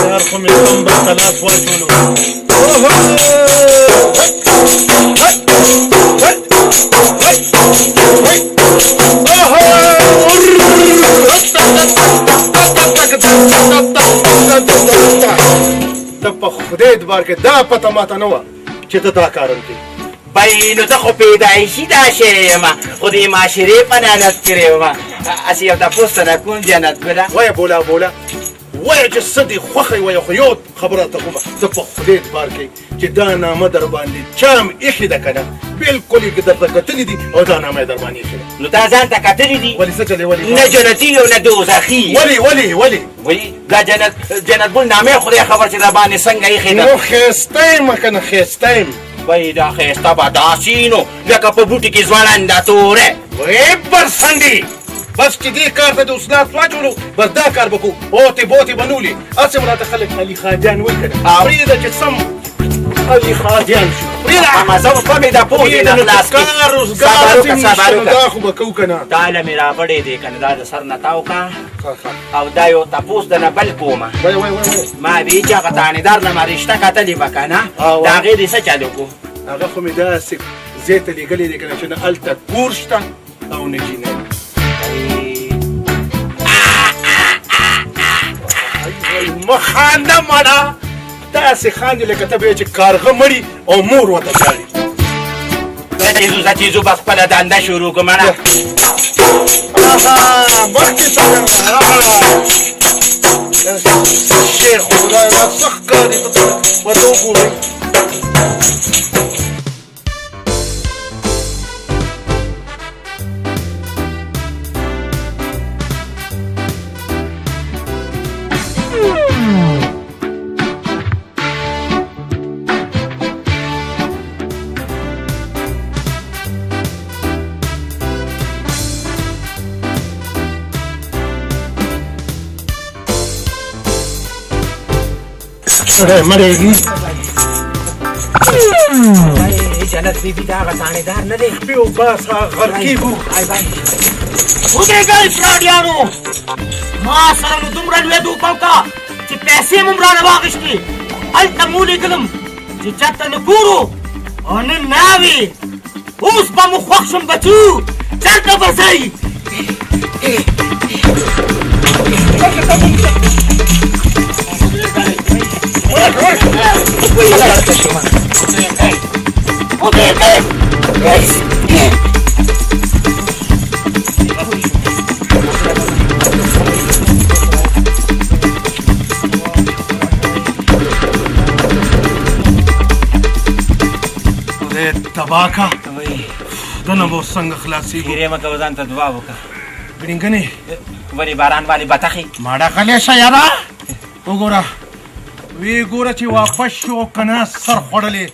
یار خو مې کم به تلاس واچولو. ته په خدای اعتبار کې دا پته ماته نه وه چې ته دا کار وکړې. بای نو زه خو پیدایشي دا شی یم، خو د معاشرې په لعنت کړې وم. هسې یو تپوس ته کوم جنت ګله وایه بولا وایه چې څه دې خوښه وایه، خو یو خبره ته کومه، ته په خدای اعتبار کې چې دا نامه در باندې چا هم ایښې ده که نه، بلکل یې درته کتلي دي او دا نامه یې در باندې ایښې ده. نو دا ځان ته کتلي دي؟ ولې څه چلې ولې نه جنتي او نه دوزخي. ولې دا جنتګل نامې خدای خبر چې در باندې څنګه ایښې ده. نو ښایسته یم که نه ښایسته یم؟ وای دا ښایسته به داسې نو لکه په بوټي کې ځوړنده توره. وی برسنډي بس چې دې کار ته د اوسناس واچولو، بس دا کار به کوو. اوتې بوتې به نولې. هسې به راته خلک علي خاجان وایي که نه، پرېږده چې سم علي خاجان شو. پرېږده مزه وکړه مې د پوهې نه خلاص کړي. کار روزګار هسې نشته، نو دا خو به کوو که نه. دا له مې رابړې دی که نه، دا د سر نه تاو کا او دا یو تپوس د نه بل کومه. ما وی چې هغه تانیدار نه ما رشته کتلې به که نه، د هغې دې څه چل وکړو؟ هغه خو مې داسې ځای ته لېږلې دی که نه چې نه هلته کور شته او نه جینۍ. مه خانده مړه، داسې خاندې لکه ته به یې چې کارغه مړي او مور ورته ژاړي. ځه چیزو به خپله دنده شروع کړو مړه. مخکې څنګه شیخ خدای را څه ښکاري ورته وګورئ. سړی مړېږي. جنت بیبي دا هغه تانیدار نه دی؟ بیو باسه غرقي بو. ودرېږئ پراډیانو، ما سره نو دومره لوی دوکه وکړه چې پیسې مو م رانه واخېستې. هلته مو لیکلم چې چاته نه ګورو او نه ناوې. اوس به مو خوښ شم بچو، چېرته به ځئ؟ تباه کا دنه به څنګه خلاصېږي. ګیرې مه کوه، ځان ته دعا وکړه. ګړنګنې ولې باران والې بتخې ماړه غلی شه یاره. وګوره وی ګوره چې واپس شو که نه سر خوړلې.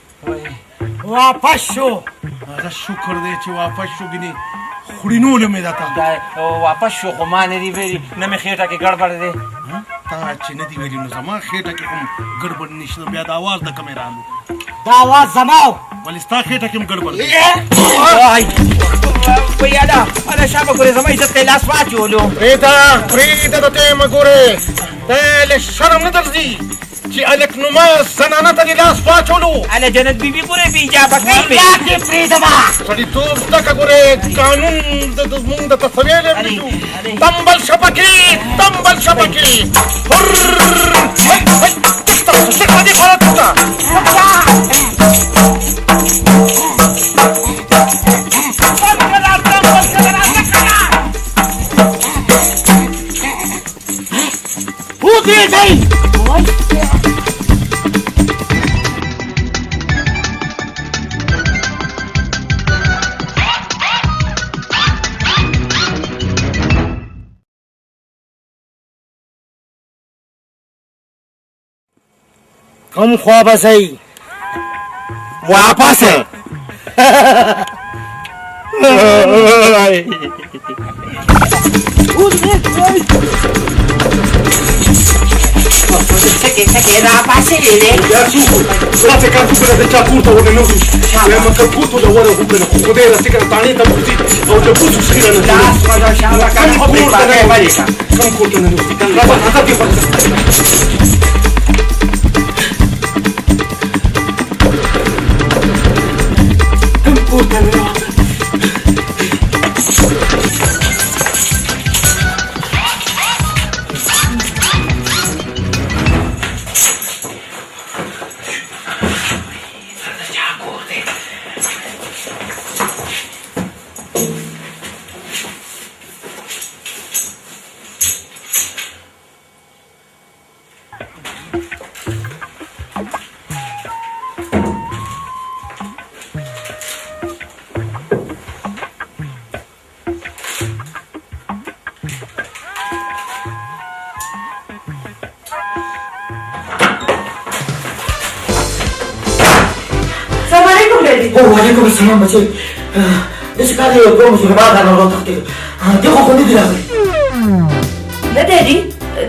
واپس شو. هغه شکر دی چې واپس شو، ګینې خوړینولو مې درته. واپس شو خو ما نه دي ویلي، نه مې خېټه کې ګړبړ دی. تا چې نه دي ویلي نو زما خېټه کې هم ګړبړ نشته. بیا د اواز د کمې رالو. دا اواز زما و. ولې ستا خېټه کې هم ګړبړ دی؟ یاده هله شابه ګورې زما عزت ته یې لاس واچولو. پرېږده د ته مه ګورې، ته له شرم نه درځي چې الک نما زنانه ته دې لاس واچولو. هله جنت بیبي ګورې بې ایجابه کوي. پرېږدمه سړیتوب زده که ګورې، قانون زمونږ د تصویر تنبل شه پکې، تنبل شه پکې. تښته دې خواړه تښته. ودرېږئ. کوم خوا به ځئ؟ واپس کې را پاسې دی یا څوک داسې کار وکړه د چا کور ته ورننه وځي وایم که کور ته د ور وکړه خو خدای راسي کنه تاڼې ته وځي او د بوسو سخیره نه لاس وځه شابه کنه خو دې باندې باندې کم کور ته نه وځي کنه راځه راځه دې ورته کم کور ته نه وعلیکم السلام بچې داسې کار دی دوه مجرمان رانه راوتښتېدل دې خو نه دي راغلي نه ډېډي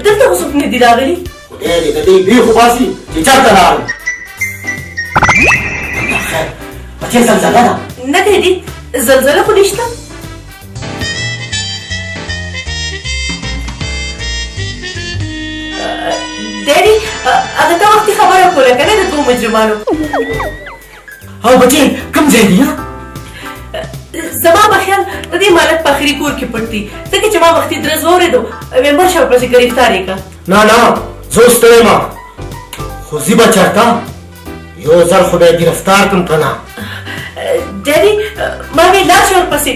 دلته خو څوک نه دي راغلي خدای دې د دې بیخ وباسي چې چېرته لاړل خیر بچې زلزله ده نه ډېډي زلزله خو نشته ډېډي هغه ته وختي خبره کوله که نه د دوو مجرمانو او بچې کوم ځای دی زما په خیال د دې مالک په آخري کور کې پټ دي ځکه چې ما وختي درز واورېدو ویم ورشه ورپسې ګرفتار یې کړه نه نه زه اوس ستړی یم خو ځي به چېرته یو ځل خو به یې ګرفتار کړم که نه ډېډي ما ویل لاړ شه ورپسې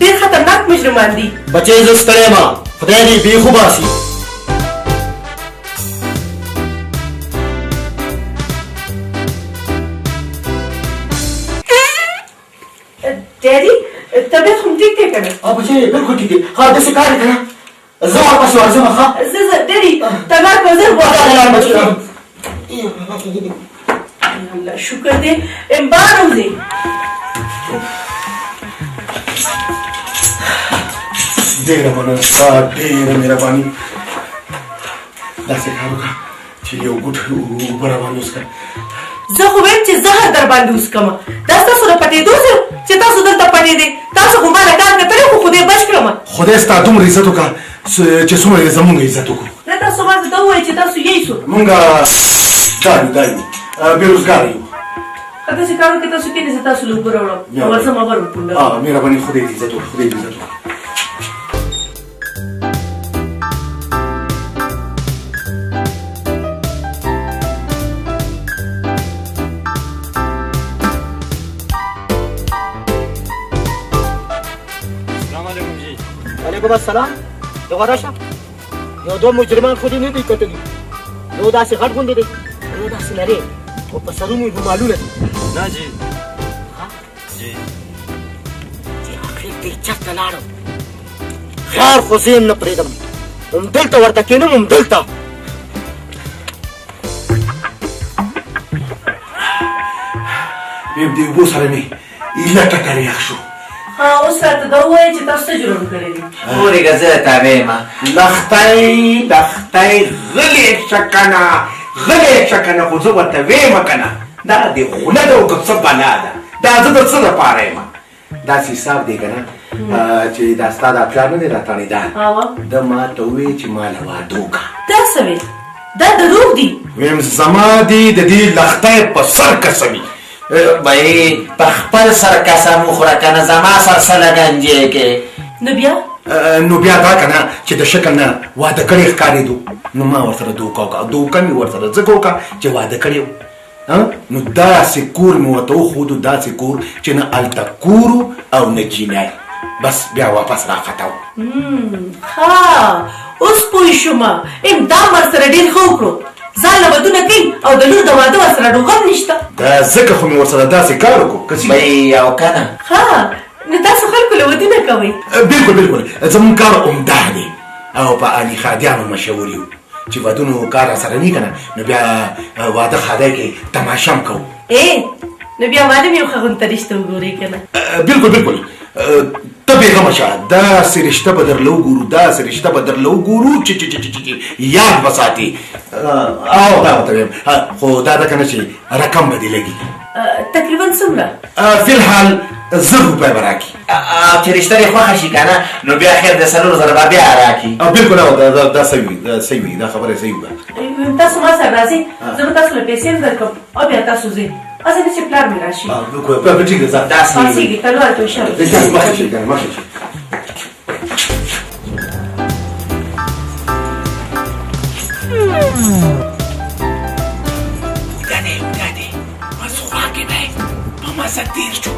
ډېر خطرناک مجرمان دي بچې زه ستړی یم خدای دې بیخ وباسي ډېډي طبیعت خو ټیک دی که نه او بچې بلکل ټیک دی ها داسې کار دی که نه زه ورپسې ورځم ښه زه ډېډي تګار به زر الله شکر دی بار وځې ډېره مننه ستا ډېره مهرباني داسې کار وکړه چې یو ګوټ اوبه راباندې وڅښه زه خو ویم چې زهر در باندې وڅکمه دا ستاسو د پټېدو ځای چې تاسو دلته پټېدئ تاسو خو ما نه کار کتلی خو خدای بچ کړمه خدای ستا دومره عزت وکړه چې څومره یې زمونږ عزت وکړو نه تاسو ما ته ووایئ چې تاسو یې سو مونږ دا یو بېروزګاره یو داسې کار وکړئ تاسو کښېنئ زه تاسو له اوبه راوړم او ورځم اوبه ورکوم مهرباني خدای دې عزت وکړه خدای دې عزت وکړه وعلیکم السلام دغه راشه یو دوه مجرمان خو دې نه دي کتلي یو داسې غټ غوندې دی یو داسې لرې او په سرونو یې رومالونه دي نه جی جی چې آخر دې چېرته لاړم خیر خو زه یې نه پرېږدم همدلته ورته کښېنم همدلته بیا دې اوبو سره مې ایله ټټر یخ شو اوس راته دا ووایئ چې تاسو څه جرم کړی دی ورېږه زه تابع یم لښتی غلی شه کنه غلی شه کنه خو زه ورته ویم کنه دا دې خوله ده او که څه بلا ده دا زه د څه دپاره یم داسې حساب دی که نه چې دا ستا دا پلار نه دی را تڼېدان ده ما ته ووایي چې ما له واده وکړه دا څه وې دا دروغ دي ویم زما دې د دې لښتی په سر قسمي بهی په خپل سر قسم وخوره که نه زما سر څه لګنجې کې نو بیا نو بیا دا که نه چې د شکل نه واده کړی ښکارېدو نو ما ورسره دوکه وکړه دوکه مې ورسره ځکه وکړه چې واده کړی و نو داسې کور مې ورته وښودو داسې کور چې نه هلته کور او نه جینۍ بس بیا واپس راخته و ها اوس پوه شومه دا ورسره ډېر ښه وکړو ځان له ودونه کوي او د لور د واده ورسره ډوغم نشته دا ځکه خو مې ورسره داسې کار وکړو بهی او که نه ها نو تاسو خلکو له ودونه کوئ بلکل بلکل زمونږ کار عمده دی او په علي خادیانو مشهور یو چې ودونو کار راسره نه که نه نو بیا واده خادی کې تماشه هم کوو نو بیا معلوم یو ښه غونته رشته وګورئ که نه بلکل بلکل ته بېغمه شه داسې رشته به درله وګورو داسې رشته به درله وګورو چې یاد به ساتي او دا ورته ویم خو دا ده که نه چې رقم به دې لګي تقریبا څومره فی الحال 1000 روپۍ به راکړي او چې رشته دې خوښه شي که نه نو بیا خیر د 4,000 به بیا راکړي بلکل دا صحیح وي دا صحیح وي دا خبره صحیح ده تاسو ما سره راځئ زه به تاسو له پیسې درکړم او بیا تاسو ځئ اصل چې پلار مې راشي ټیک ده ځه پاسېږي تلوار ته وشم مخکې شي کنه مخکې شي ګانې بس خوا کې دی په مزه تېر شو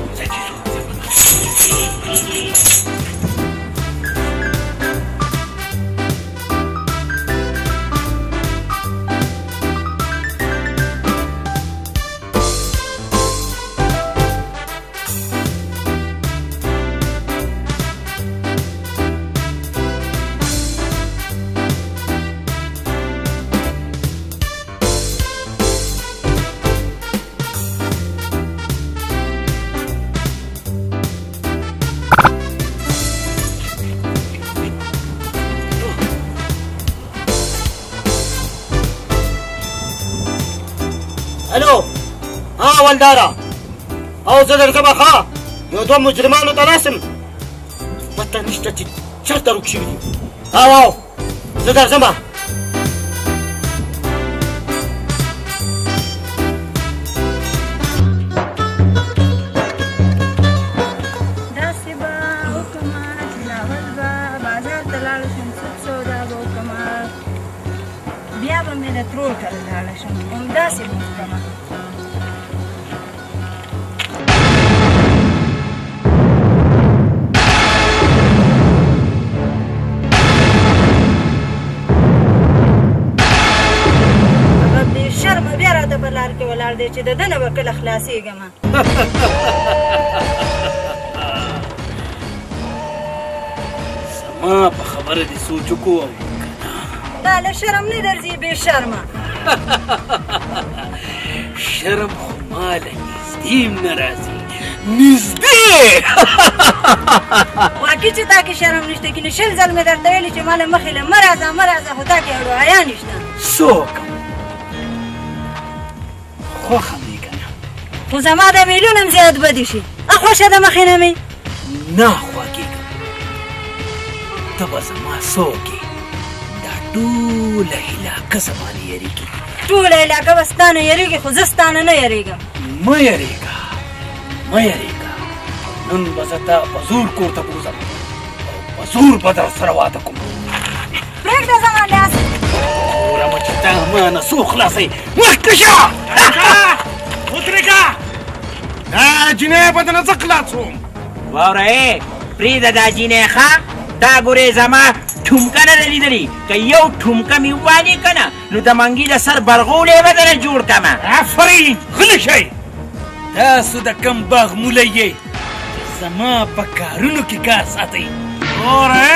الو ولداره او زه درځم ښه یو دوه مجرمانو ته راسم پته نشته چې چېرته روک شوي دي او زه درځم داسې به وکړمه چې لاول به بازار ته لاړه شم څه سودا به وکړمه بیا به مې د ترور کره لاړه شم همداسې به وکړمه هغه بېشرمه بیا راته په لار کې ولاړ دی چې د ده نه به کله خلاصېږم زما په خبره دې سوچ وکړو دا له شرم نه درځي بېشرمه شرم خو ما له نږدې هم نه راځي نږدې واقعي چې تا کې شرم نشته که نه 20 ځل مې درته ویلي چې ما له مخې له مه راځه خو تا کې اړو حیا نشته څوک خوښه مې که نه خو زما د میلیون هم زیات بدې شي خوښه د مخې نه مې نه خوږېږم ته به زما څوک یې دا ټوله علاقه زما نه یېرېږي ټوله علاقه به ستا نه یېرېږي خو زه ستا نه یېرېږم مه یېرېږه نن به زه تا په زور کور ته بوځم او په زور به در سره واده کوم پرېږده زما لاس ګورمه چې تا ما نه څو خلاصوي مخکې شه ودرېږه دا جینۍ به درنه زه خلاصوم واوره پرېږده دا جینۍ ښه دا ګورې زما ټومکه نه ده لیدلې که یو ټومکه مې ووالې که نه نو د منګي د سر برغولی به درنه جوړ کړمه آفرین غلی شئ تاسو د کم باغ مولی یې زما په کارونو کې کار ساتئ ګوره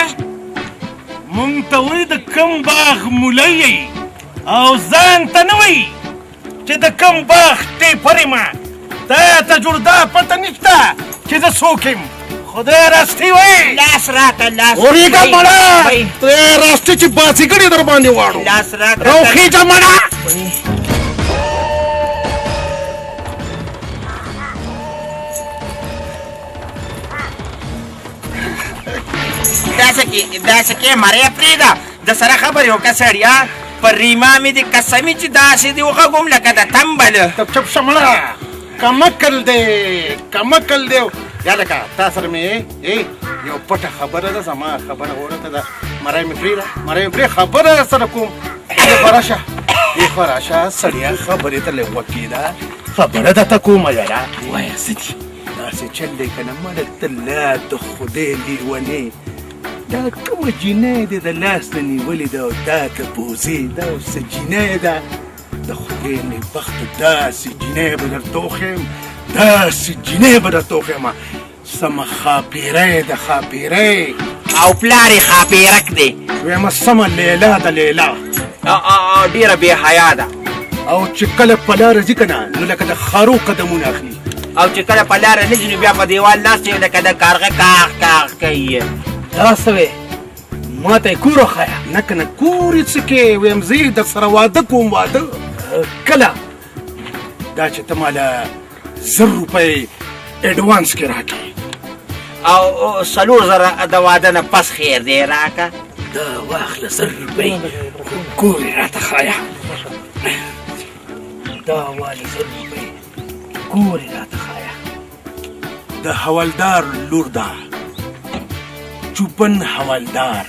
مونږ ته وایي د کم باغ مولی یې او ځان ته نه وایي چې د کم باغ ټیپر یم تا ته جوړ دا پته نشته چې زه څوک یم خدای راستي وایي لاس راکړه لاس اورېږه مړه خدای راستي چې باسیګړې در باندې واړو لاس راکړه راوخېږه مړه داسې کې مرۍ پرېږده د سره خبرې وکړه سړیا پر ریما مې دې قسمي چې داسې دې وغږوم لکه د تمبل چپ شه مړه کمکل دی یا لکه تا سره مې یو پټه خبره ده زما خبره وړته ده مرۍ مې پرېږده خبره سره کوم خو راشه سړیا خبرې ته لږ کېده خبره درته کومه یاره وایه څه دي داسې چل دی که نه مړه ته لا د خدای لیونې دا کومه جینۍ دې د لاس نه نیولې ده او دا که بوزې دا اوس څه جینۍ ده د خدای نیکبخته داسې جینۍ به درته وښیم سمه ښاپیرۍ ده ښاپیرۍ او پلار یې ښاپیرک دی ویمه سمه لیلا ده لیلا ډېره بې حیا ده او چې کله په لاره ځي که نه نو لکه د خارو قدمونه اخلي او چې کله په لاره نه ځي نو بیا په دیوال ناست یم لکه د کارغه کاغ کاغ کوي. دا څه وې ما ته یې کور وښیه. نه که نه کور یې څه کې ویم زه در سره واده کوم. واده کله دا چې ته ماله 1000 روپۍ اډوانس کې راکړې او 4000 د واده نه پس خیر دی راکه. دا واخله 1000 روپۍ کور یې راته ښایه. دا والې 1000 روپۍ کور یې راته ښایه. د حوالدار لور ده چوپن حوالدار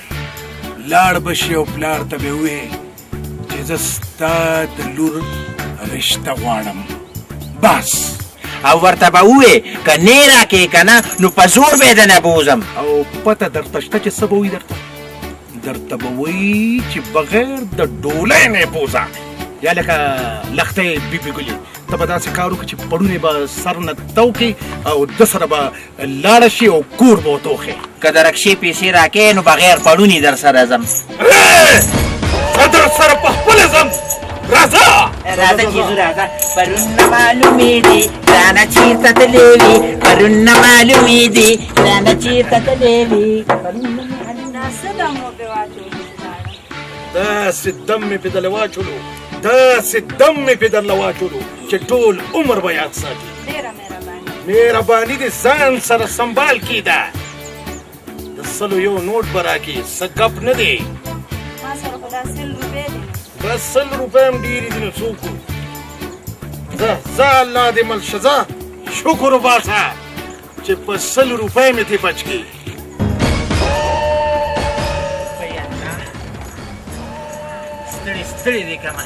لاړ به شي او پلار ته به ووایې چې زه ستا د لور رشته غواړم بس. او ورته به ووایې که نه راکې که نه نو په زور به یې دنه بوځم. او پته درته شته چې څه به وایي درته به وایي چې بغیر د ډولۍ نه یې بوځه. یا لکه لښتې بیبي ګلې ته به داسې کار وکړې چې پړونې به سر نه تو کړي او ده سره به لاړه شي او کور به ورته وښیې. که د رکشې پیسې راکې نو بغیر پړونې در سره ځم. زه در سره په خپله ځم. راځه راځه جیزو راځه. پرون نه معلومېدې رانه چېرته تللی وې. پرون نه معلومېدې رانه چېرته تللی وې. دا څه دم وپې واچولو چې لاړم. داسې دم مې پې درله واچولو داسې دم مې پې درله واچولو چې ټول عمر به یاد ساتي. ډېره مهرباني. مهرباني دې ځان سره سنبال کېده. د 100 یو نوټ به راکړي څه ګپ نه دی. ما سره خو دا 100 روپۍ دي. بس 100 روپۍ هم ډېرې دي نو څه وکړو. ځه الله دې مل شه ځه شکر وباسه چې په 100 روپۍ مې ترې بچ کړي. ستړي دی که ما.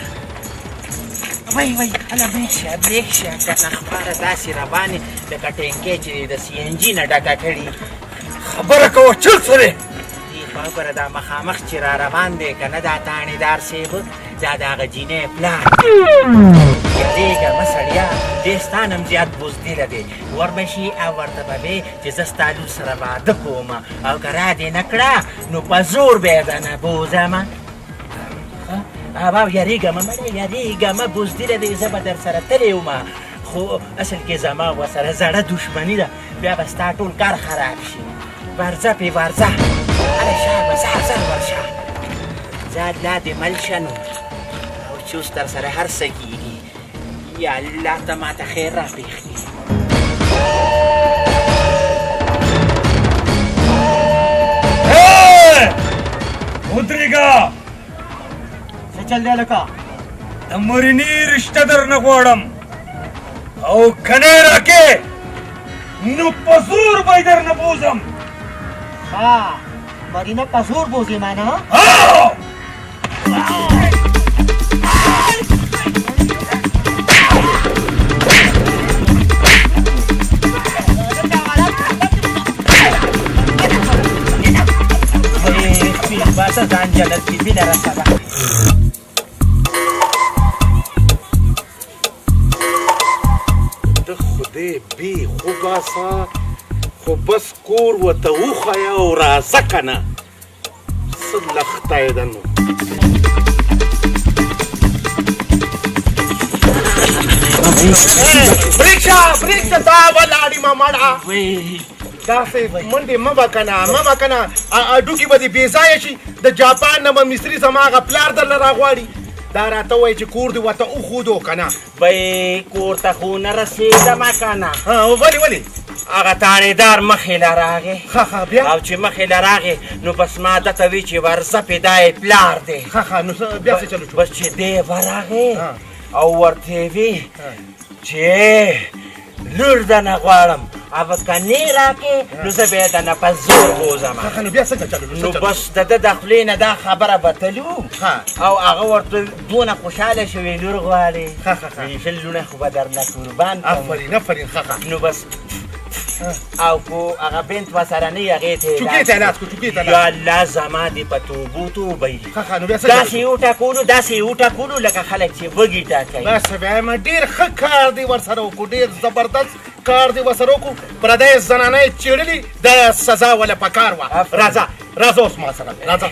وای هله برېک شه کنه خبره داسې راباندې لکه ټینکۍ چې د سی این جي نه ډکه کړي. خبره کوه چل څه دی؟ دې خوا وګوره دا مخامخ چې را روان دی که نه دا تانیدار صیب دا د هغه جینۍ پلار. یارېږه مه سړیا دې ستا نه هم زیات بزدله دی. وربشي او ورته به وې چې زه ستا لور سره واده کوم او که را دې نه کړه نو په زور به یې درنه بوځمه. او یاریږه مړی یاریږه مه بزدله دی زه به در سره تللی وم خو اصل کې زما ورسره زړه دښمني ده بیا به ستا ټول کار خراب شي. ورځه پې ورځه هله شه بزه زر ورشه زه الله دې مل شه نو او چې اوس در سره هر څه کېږي یا الله ته ما ته خیر را پېښ کړي. ودرېږه چل دی لکه د مریني رشته درنه غواړم او که نه یې راکې نو په زور به یې درنه بوځم. ښه مرینه په زور بوځې ما نه. باسه ځان جنت کې بینه رسوه. د خدای بې خو باسه خو بس کور ورته وښیه او راځه که نه څه لښتی ده نو. پرېږده دا ولاړې ما مړه داسې منډې مه به که نه هډوکي به دې بې ځایه شي. د جاپان نه به مصري زما هغه پلار درله راغواړي. دا راته وایي چې کور دې ورته وښودو که نه. بی کور ته خو نه رسېدمه که نه. ولې هغه تانیدار مخې له راغې بیا او چې مخې له راغې نو بس ما دته وی چې ورځه پې دا یې پلار دی. نو بیا څه چلو شو؟ بس چې دی ورغې او ورته یې وی چې لور درنه غواړم او که نه راکې نو زه به یې درنه په زور بوځم. نو بیا څنګه چلو؟ نو بس د ده د خولې نه دا خبره به تلو او هغه ورته دونه خوشحاله شوې لور غواړې ویل لونه خو به درنه قربان کړم. آفرین نو بس او کو هغه بنت ورسره نه وي هغې ته چوکۍ ته لاس کړو یا الله زما دې په توبو توبوي. داسې یې وټاکولو لکه خلک چې وږي ټاکوي. بس وایم ډېر ښه کار دی ورسره وکړو ډېر زبردست کار دی ورسره وکړو. پردۍ زنانه یې چیړلي د سزا وله پکار وه. راځه اوس ما سره راځه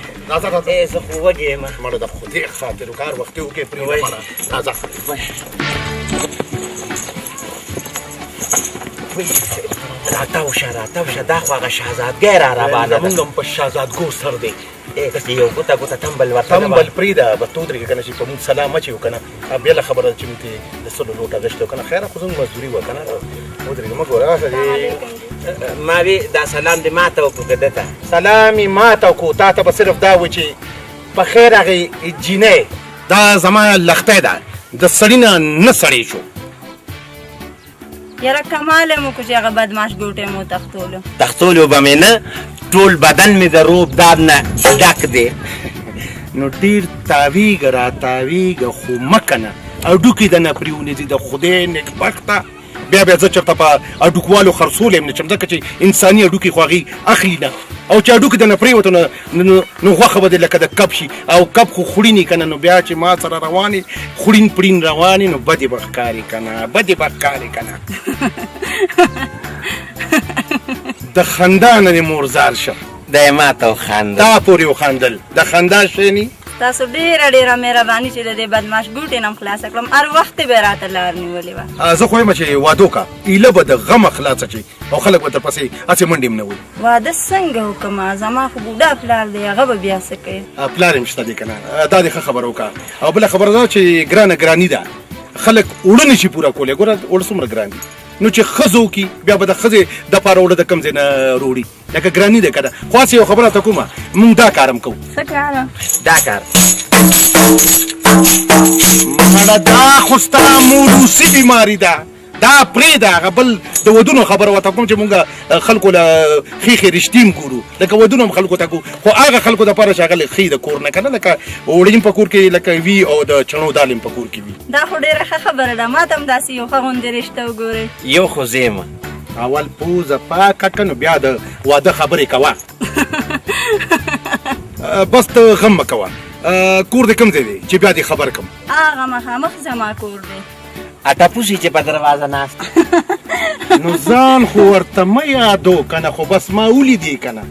زه خو وږی یم مړه د خدای خاطر کار وختي وکړې پرېږده راځه راتاو شه دا خو هغه شهزادګۍ را روانه ده زمونږ هم په شهزادګو سر دی داسې یو ګوته تمبل ورته تمبل پرېږده بس ته ودرېږه که نه چې په مونږ سلام اچوي که نه بېله خبره ده چې مونږ ته د سلو لوټه غشتې که نه خیره خو زموږ مزدوري وه که نه ودرېږه مه ګوره ما وی دا سلام دې ما ته وکړو که ده ته سلام یې ما ته وکړو تا ته به صرف دا و چې په خیر هغې جینۍ دا زما لښتی ده د سړي نه سړی شو یاره کمال یې مو کو چې هغه بدماش ګوټې مو تختولو تختولو به مې نه ټول بدن مې د روب داب نه ډک دی نو ډېر تاویږه را تاویږه خو مه کنه اډوکې د نه پرېونیځي د خدای نېکبخته بیا زه چېرته په اډوکوالو خرڅولی یم نه چم ځکه چې انساني اډوکې خو هغې اخلي نه او چې اډوکې د نه پرېوته نو غوښه به دې لکه د کب شي او کب خو خوړینې که نه نو بیا چې ما سره روانې خوړین پړین روانې نو بدې به ښکاري که نه بدې به ښکاري که نه د خندا نه دې مورزار شه دا یې ما ته وخندل دا پورې وخندل د خندا شی نی تاسو ډېره مهرباني چې د دې بدماش ګوټې نه م خلاصه کړم هر وخت یې به راته لار نیولې وه زه خو یم چې واده وکړه ایله به د غمه خلاصه شي او خلک به درپسې هسې منډې م نه وي واده څنګه وکړمه زما خو بوډا پلار دی هغه به بیا څه کوي پلار یې شته دی که نه دا دې ښه خبره وکړه او بله خبره ده چې ګراني ده خلک اوړه نشي پوره کولی ګوره اوړه څومره ګران دي نو چې ښځه وکړي بیا به د ښځې دپاره اوړه د کوم ځای نه روړي لکه ګراني ده که نه خو هسې یو خبره ته کومه مونږ دا کار هم کوو څه کار دا کار مړه دا خو ستا موروثي بیماري ده دا پرېږده هغه بل د ودونو خبره ورته کوم چې مونږ خلکو له ښې رښتې هم ګورو لکه ودونه هم خلکو ته ګورو خو هغه خلکو دپاره چې هغه ښې د کور نه که نه لکه اوړه هم په کور کې لکه وي او د چڼو دال هم په کور کې وي دا خو ډېره ښه خبره ده ما ته هم داسې یو ښه غوندې رشته وګورئ یو خو زیمه اول پوزه پاکه که نو بیا د واده خبرې کوه بس ته غم مه کوه کور دې کوم ځای دی چې بیا دې خبر کړم هغه مخامخ زما کور دی ټپوسي چې په دروازه ناست نو ځان خو ورته مه یادو که نه خو بس ما ولیدې که نه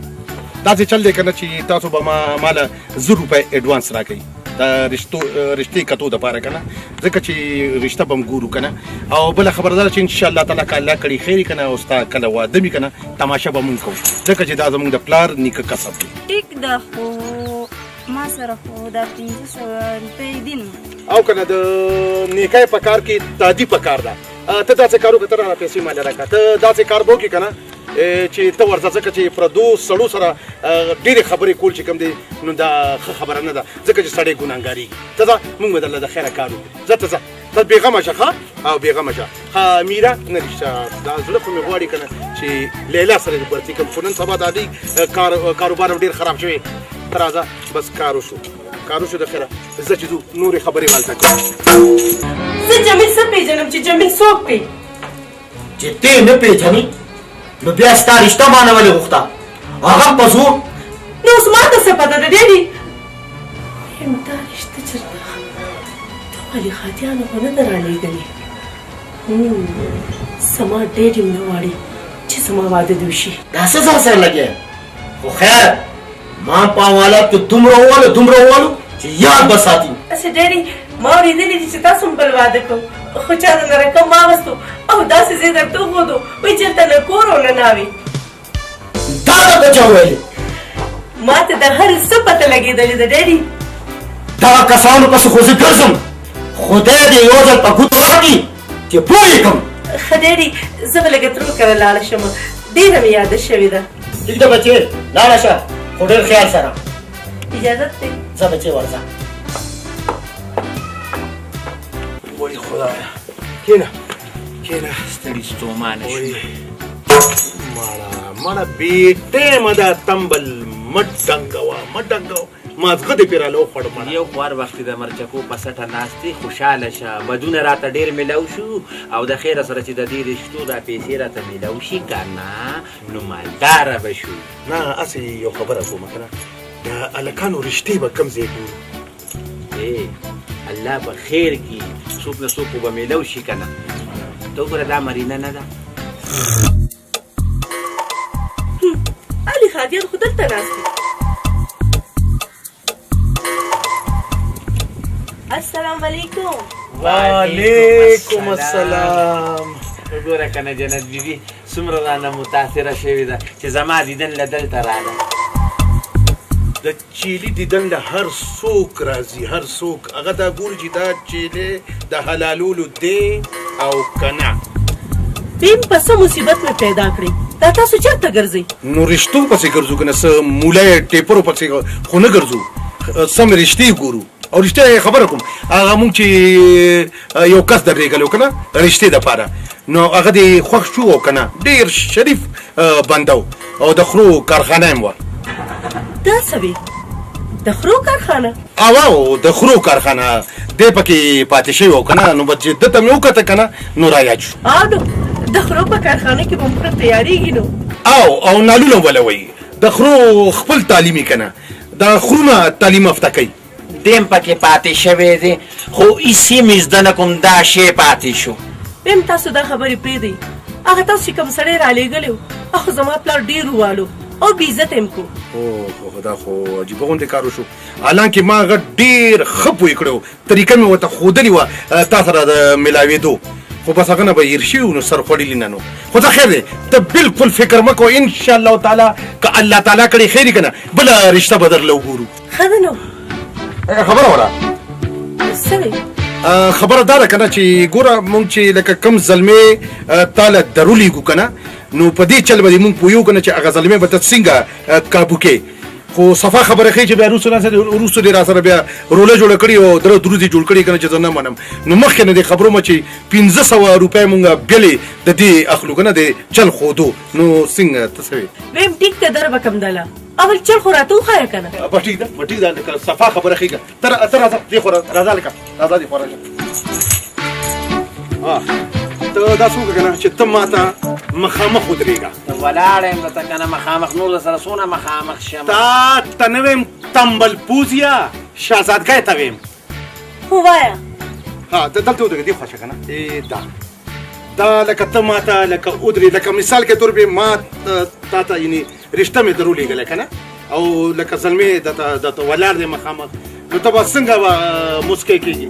داسې چل دی که نه چې تاسو به ماله 1000 روپۍ اډوانس راکوئ د رشتې کتو دپاره که نه ځکه چې رشته به م ګورو که نه او بله خبره ده چې انشاءالله تعالی که الله کړي خیر که نه او ستا کله واده وي که نه تماشه به مونږ کوو ځکه چې دا زمونږ د پلار نیکه کسب دی ټیک ده خو ما سره خو دا 500 روپۍ دي نو او که نه د نیکۍ په کار کې دادي په کار ده ته داسې کار وکړه ته رانه پیسې ماله راکړه ته داسې کار به وکړې که نه چې ته ورځه ځکه چې پردو سړو سره ډېرې خبرې کول چې کوم دی نو دا ښه خبره نه ده ځکه چې سړی ګناهګارېږي ته ځه مونږ به درله د خیره کار وکړو ځه ته ځه ته بېغمه شه ښه او بېغمه شه ښه میره نه رښتیا دا زړه خو مې غواړي که نه چې لیلا سره دې برتي کړم خو نن سبا د هغې کاروبار هم ډېر خراب شوی ته راځه بس کار وشو د خیره زه چې ځو نورې خبرې والته کوم زه جمیل څه پېژنم چې جمیل څوک دی چې ته نه پېژنې نو بیا ستا رشته مانه ولې غوښته هغه هم په زور نو اوس ما ته څه پته ده ډېډي یم دا رشته چېرته ته ولې خاتیانو خو نه ده رالېږلې زما ډېډي م نه غواړي چې زما واده دې وشي دا څه ځان سره لګیا خو خیر ما په حوالات کې دومره ووالو چې یاد به ساتي اچھا ډېډي ما اورېدلي دي چې تاسو هم بل واده کوو خو چا نه رقم واغستو او داسې ځای درته وښودو وایي چېرته نه کور او نه ناوې دا درته چا ویلې ما ته د هر څه پته لګېدلې ده ډېډي دغه کسانو پسې خو زه ګرځم خدای دې یو ځل په ګوتو راکړي چې پوه یې کړم ښه ډېډي زه به لږه ترور کره لاړه شم ډېره مې یاده شوې ده ټیک ده بچې لاړه شه خو ډېر خیال سره اجازت دی ځه بچې ورځه وای خدایا کېنه ستړي ستومانه شو مړه بې ټیمه دا تمبل مه ډنګوه مازغه دې پرې راله وخوړم یو خو هر وخت د مرچکو په سټه ناستې خوشحاله شه بدونه راته ډېر میلاو شو او د خیره سره چې د دې رشتو دا پیسې راته میلاو شي که نه نو مالداره به شو نه هسې یو خبره کومه که نه د هلکانو رشتې به کوم ځای ګورو الله به خیر کي څوک نه څوک به میلاو شي که نه ته وګوره دا مرینه نه ده علي خادیان خو دلته ناست دي السلام علیکم وعلیکم السلام ګوره که نه جنت بیبي څومره رانه متاثره شوې ده چې زما دیدن له دلته راغله د چیلي دیدن له هر څوک راځي هر څوک هغه دا ګوري چې دا چیلې د حلالولو دی او که نه بیم په څه مصیبت مې پیدا کړې دا تاسو چېرته ګرځئ نو رشتو پسې ګرځو که نه څه مولی ټیپرو پسې خو نه ګرځو سم رشتې ګورو او رشتې خبره کوم هغه مونږ چې یو کس درېږلی و که نه رشتې دپاره نو هغه دې خوښ شو او که نه ډېر شریف بنده و او د خرو کارخانه هم وه دا څه وې د خرو کارخانه او د خرو کارخانه دی پکې پاتې شوی و که نه نو به چې ده ته مې وکته که نه نو رایاد شو نو د خرو په کارخانه کې به مو تیارېږي نو او نالونه وله وایي د خرو خپل تعلیمي که نه د خرونه تعلیم یافته کوي دیم پکې پاتې شوی دی خو هیڅ یې مې زده نه کوم دا شی پاتې شو بیم تاسو دا خبرې پرېږدئ هغه تاسو چې کوم سړی رالېږلی و هغه زما پلار ډېر ووالو او بې عزته یې کو دا خو عجیبه غوندې کار وشو حالانکې ما هغه ډېر ښه پوه کړی و طریقه مې ورته ښودلې وه تا سره د میلاوېدو خو بس هغه نه به هېر شوي نو سر خوړلي نه نو خو څه خیر دی ته بلکل فکر مه کوه انشاءالله تعالی که الله تعالی کړې خیر که نه بله رشته به درله وګورو ښه ده نو خبره وله څه وې خبره دا ده که نه چې ګوره مونږ چې لکه کم زلمې تا له درولیږو که نه نو په دې چل به دې مونږ پوهیو که نه چې هغه زلمې به ته څنګه کابو کې خو صفا خبره ښایي چې بیا وروستو دې را سره بیا روله جوړه کړي او دره دروز یې جوړ کړي که نه چې زه نه منم نو مخکې نه دې خبرو مه چې 500 روپۍ مونږ بېلې د دې اخلو که نه د چل ښودو نو څنګه ته څه وې ویم ټیک ته در به کم دله اول چل خو راته وښایه که نه به ټیک ده به ټیک ده لکه صفا خبره ښایي که ته راځه دې خو راځه لکه راځه دې خو راځه ته دا څه وکړه که نه چې ته ما ته مخامخ ودرېږه ولاړ یم درته که نه مخامخ نور سره څونه مخامخ شم تا ته نه ویم تنبل پوزیا شهزادګۍ ته ویم خو وایه دلته ودرېږه دې خوا شه که نه دا لکه ته ما ته لکه ودرې لکه مثال کې طور پې ما تا ته یعنې رشته مې در ولېږلی که نه او لکه زلمې درته ولاړ دی مخامخ نو ته به څنګه به مسکی کېږي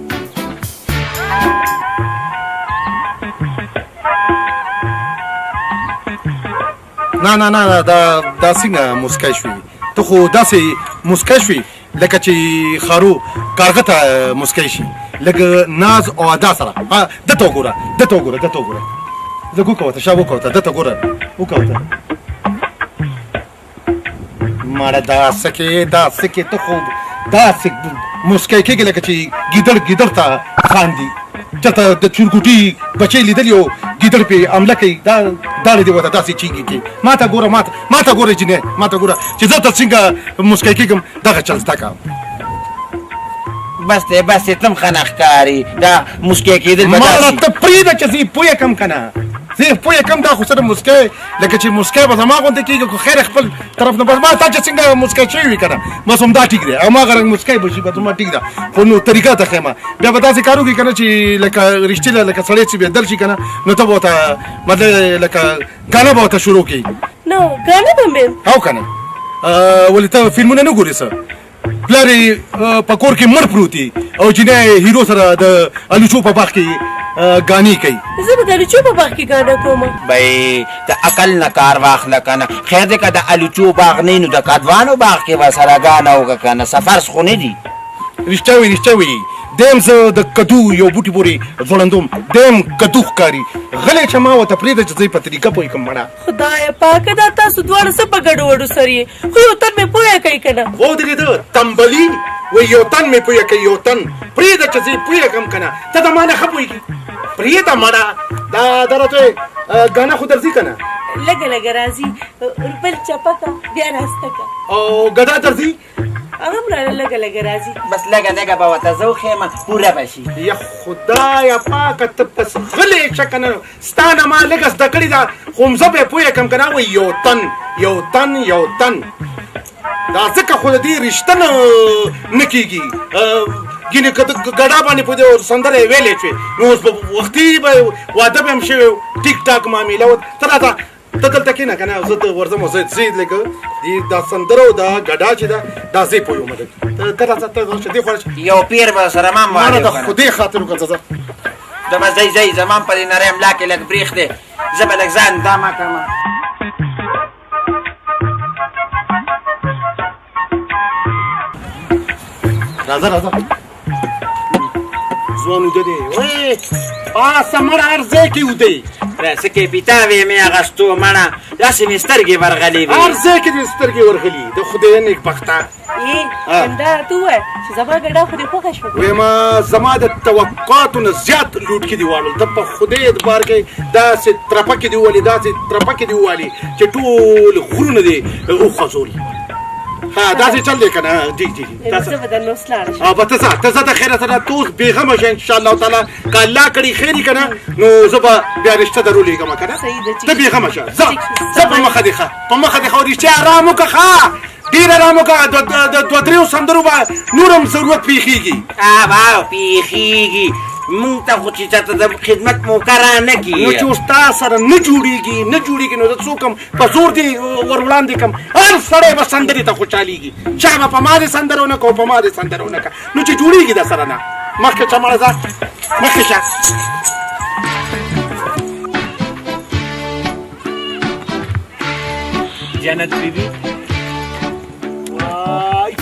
نه دا څنګه مسکی شوي ته خو داسې مسکی شوي لکه چې خارو کارغه ته مسکی شي لکه ناز او ادا سره دته وګوره زه وکوه ته شا وکوه ته دته ګوره وکوه ته ماړه داسې کې ته خو داسې مسکی کېږي لکه چې ګیدړ ته خاندي چېرته د چورګوټي بچی لیدلي او ګیدړ پې حمله کوي دا داړې دې ورته داسې چیږي کې ما ته ګوره جینۍ ما ته ګوره چې زه ته څنګه مسکی کېږم دغه چل زده کړه بس دی تم ښه نه ښکاري دا مسکی کېدل به ماړه ته پرېږده چې زه یې پوه کم که نه زه یې پوه کم دا خو سره مسکی لکه چې مسکی به زما غوندې کېږي خو خیر خپل طرف نه بس ما تا چې څنګه مسکی شوی وي که نه بس همدا ټیک دی هماغه رنګ مسکی به شي بس همدا ټیک ده خو نو طریقه ته ښیم بیا به داسې کار وکړي که نه چې لکه رښتې لکه سړی چې بیا در شي که نه نو ته به ورته مطلب لکه ګاڼه به ورته شروع کړي نو ګاڼه به مې او که نه ولې ته فلمونه نه ګورې څه پلار یې په کور کې مړ پروت وي او جینۍ هیرو سره د الوچو په باغ کې ګانې کوي زه به د الوچو په باغ کې ګاڼه کوم بی د عقل نه کار واخله که نه خیر دی که د الوچو باغ نه نو د کدوانو باغ کې به سره ګانه وکړه که نه سفرس خو نه دي رښتیا وي دیم زه د کدو یو بوټي پورې ځوړندوم دیم کدو ښکاري غلی چې ما ورته پرېږده چې زه یې په طریقه پوه کړم مړه خدایه پاکه دا تاسو دواړه څه په ګډو وډو سر یې خو یو تن مې پوه کوي که نه ودرېده تنبلي وایي یو تن مې پوه کوي یو تن پرېږده چې زه یې پوه کړم که نه ته د ما نه ښه پوهېږي پرېږده مړه دا راته ګاڼه خو درځي که نه لږه راځي بل چپکه بیا راسته که او ګډا درځي هغه هم رانه لږه راځي بس لږه به ورته زه وښیم پوره به شي یا خدایه پاکه ته بس غلی شه که نه ستا نه ما لږه زده کړې ده خو هم زه به یې پوه کړم که نه وایي یو تن دا ځکه خو د دې رشته نه کېږي ګینې که ګډا باندې په دې سندره یې ویلې شوې نو اوس به وختي به واده به هم شوی ټیک ټاک معامله و ته راته ته دلته کښېنه که نه زه ته ورځم او زه لږه دا سندره او دا ګډا چې ده دا زه یې پوه یم ته راځه ته راشه دې خوا یو پیر به سره ما د خدای خاطر وکړه ځه ته به ځئ زما په دې نری املا کې لږ برېښ دی زه به لږ ځان دمه کړم راځه ځوان وده دی وی پاسه مړه هر ځای کې وده څه کې پیتاوې مې اغوستو مړه داسې مې سترګې ورغلې وې هر ځای کې دې سترګې ورغلي د خدای نیکبخته همدا ته ووایه چې زما ګډا خو دې خوښه شوه ویما زما د توقعاتو نه زیات لوټ کې دی واړل ته په خدای اعتبار کې داسې ترپه کې دی ووالي داسې ترپه کې دی ووالي چې ټول غرونه دې وخوځولي ها داسې چل دی که نه جی زه به درنه اوس لاړه شم به ته ځه د خیره سره توس بېغمه شه انشاءالله تعالی که الله کړي خیر که نه نو زه به بیا رشته درولېږم که نه صحیح ده ته بېغمه شه ځه په مخه دې ښه په مخه دې ښه رښتیا ارام وکړه ښه ډېر ارام وکړه دوه درېو سندرو به نور هم ضرورت پېښېږي واو پېښېږي مونږ ته خو چې چاته د خدمت موقع را نه نو چې کېږي ستا سره نه جوړېږي نو زه څوک هم په زور دې ور وړاندې کړم هر سړی به سندرې ته خوشحالېږي چا به په ما دې سندره ونه کړه او په ما دې سندره ونه کړه نو چې جوړېږي در سره نه مخکې شه مړه ځه مخکې شه جنت بیبي وای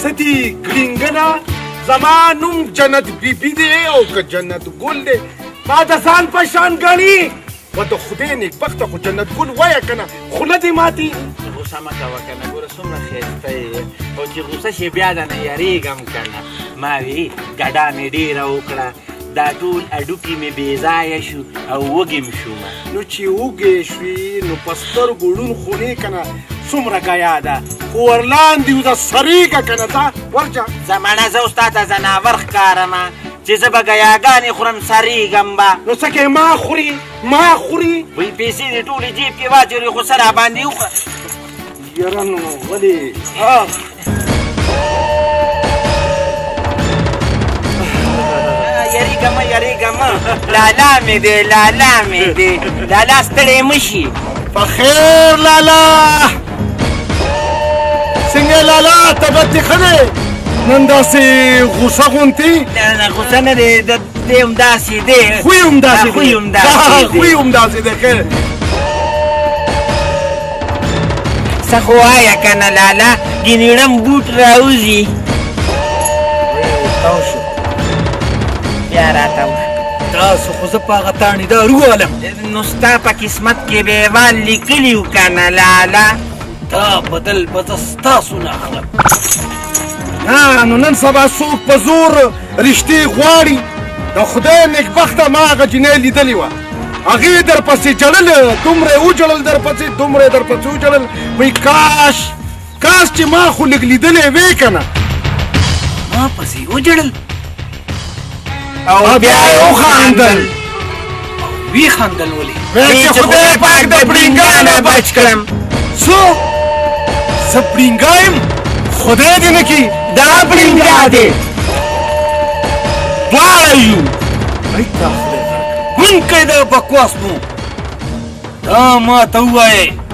څه دي ګړنګنه زما نوم جنت بیبي دی او که جنت ګل دی ما د ځان په شان ګڼي و د خدای نیکبخته خو جنت ګل وایه که نه خوله دې ماتې غوسه مه کوه که نه ګوره څومره ښایسته یې او چې غوسه شي بیا د نه یارېږم که نه ما وی ګډا مې ډېره وکړه دا ټول اډوکي مې بې ځایه شو او وږې م شومه نو چې وږې شوې نو په سترګو ړوند خونې که نه څومره ګیا ده خو ورلاندې وځه سرېږه که نه ځه ورجه زمانه زه اوس تا ته ځناور ښکارمه چې زه به ګیاګانې خورم سرېږم به نو څه کوې ما خوري وایي پیسې دې ټولې جیب کې واچوې خو سه راباندې وخوره یاره نو ولې یریږم لالا مې دی لالا ستړی مه شي په خیر لالا څنګه لالا طبیعت دې ښه دی نن داسې غوسه غوندې نه غوسه نه دی دی همداسې دی خوی همداسې دی خیر څه خو وایه که نه لالا ګینیړم بوټ راوځي بیا راته تاسو خو زه په هغه تاڼېدار ووالم نو ستا په قسمت کې بیوال لیکلي و که نه لالا دا بدل به زه ستاسو نه اخلم نو نن سبا څوک په زور رښتې غواړي د خدای نیکبخته ما هغه جینۍ لیدلې وه هغې درپسې جړل دومره یې وجړل دومره یې درپسې وجړل وایي کاش چې ما خو لږ لیدلې وې که نه ما پسې وجړل او بیا یې وخاندل وی خندل ولې چې خدای پاک د بړینګانه بچ کړم څو زه بړینګا یم خدای دې نه کړي دا بړینګا دی دواړه یو مونږ د بکواس مو دا ما ته ووایې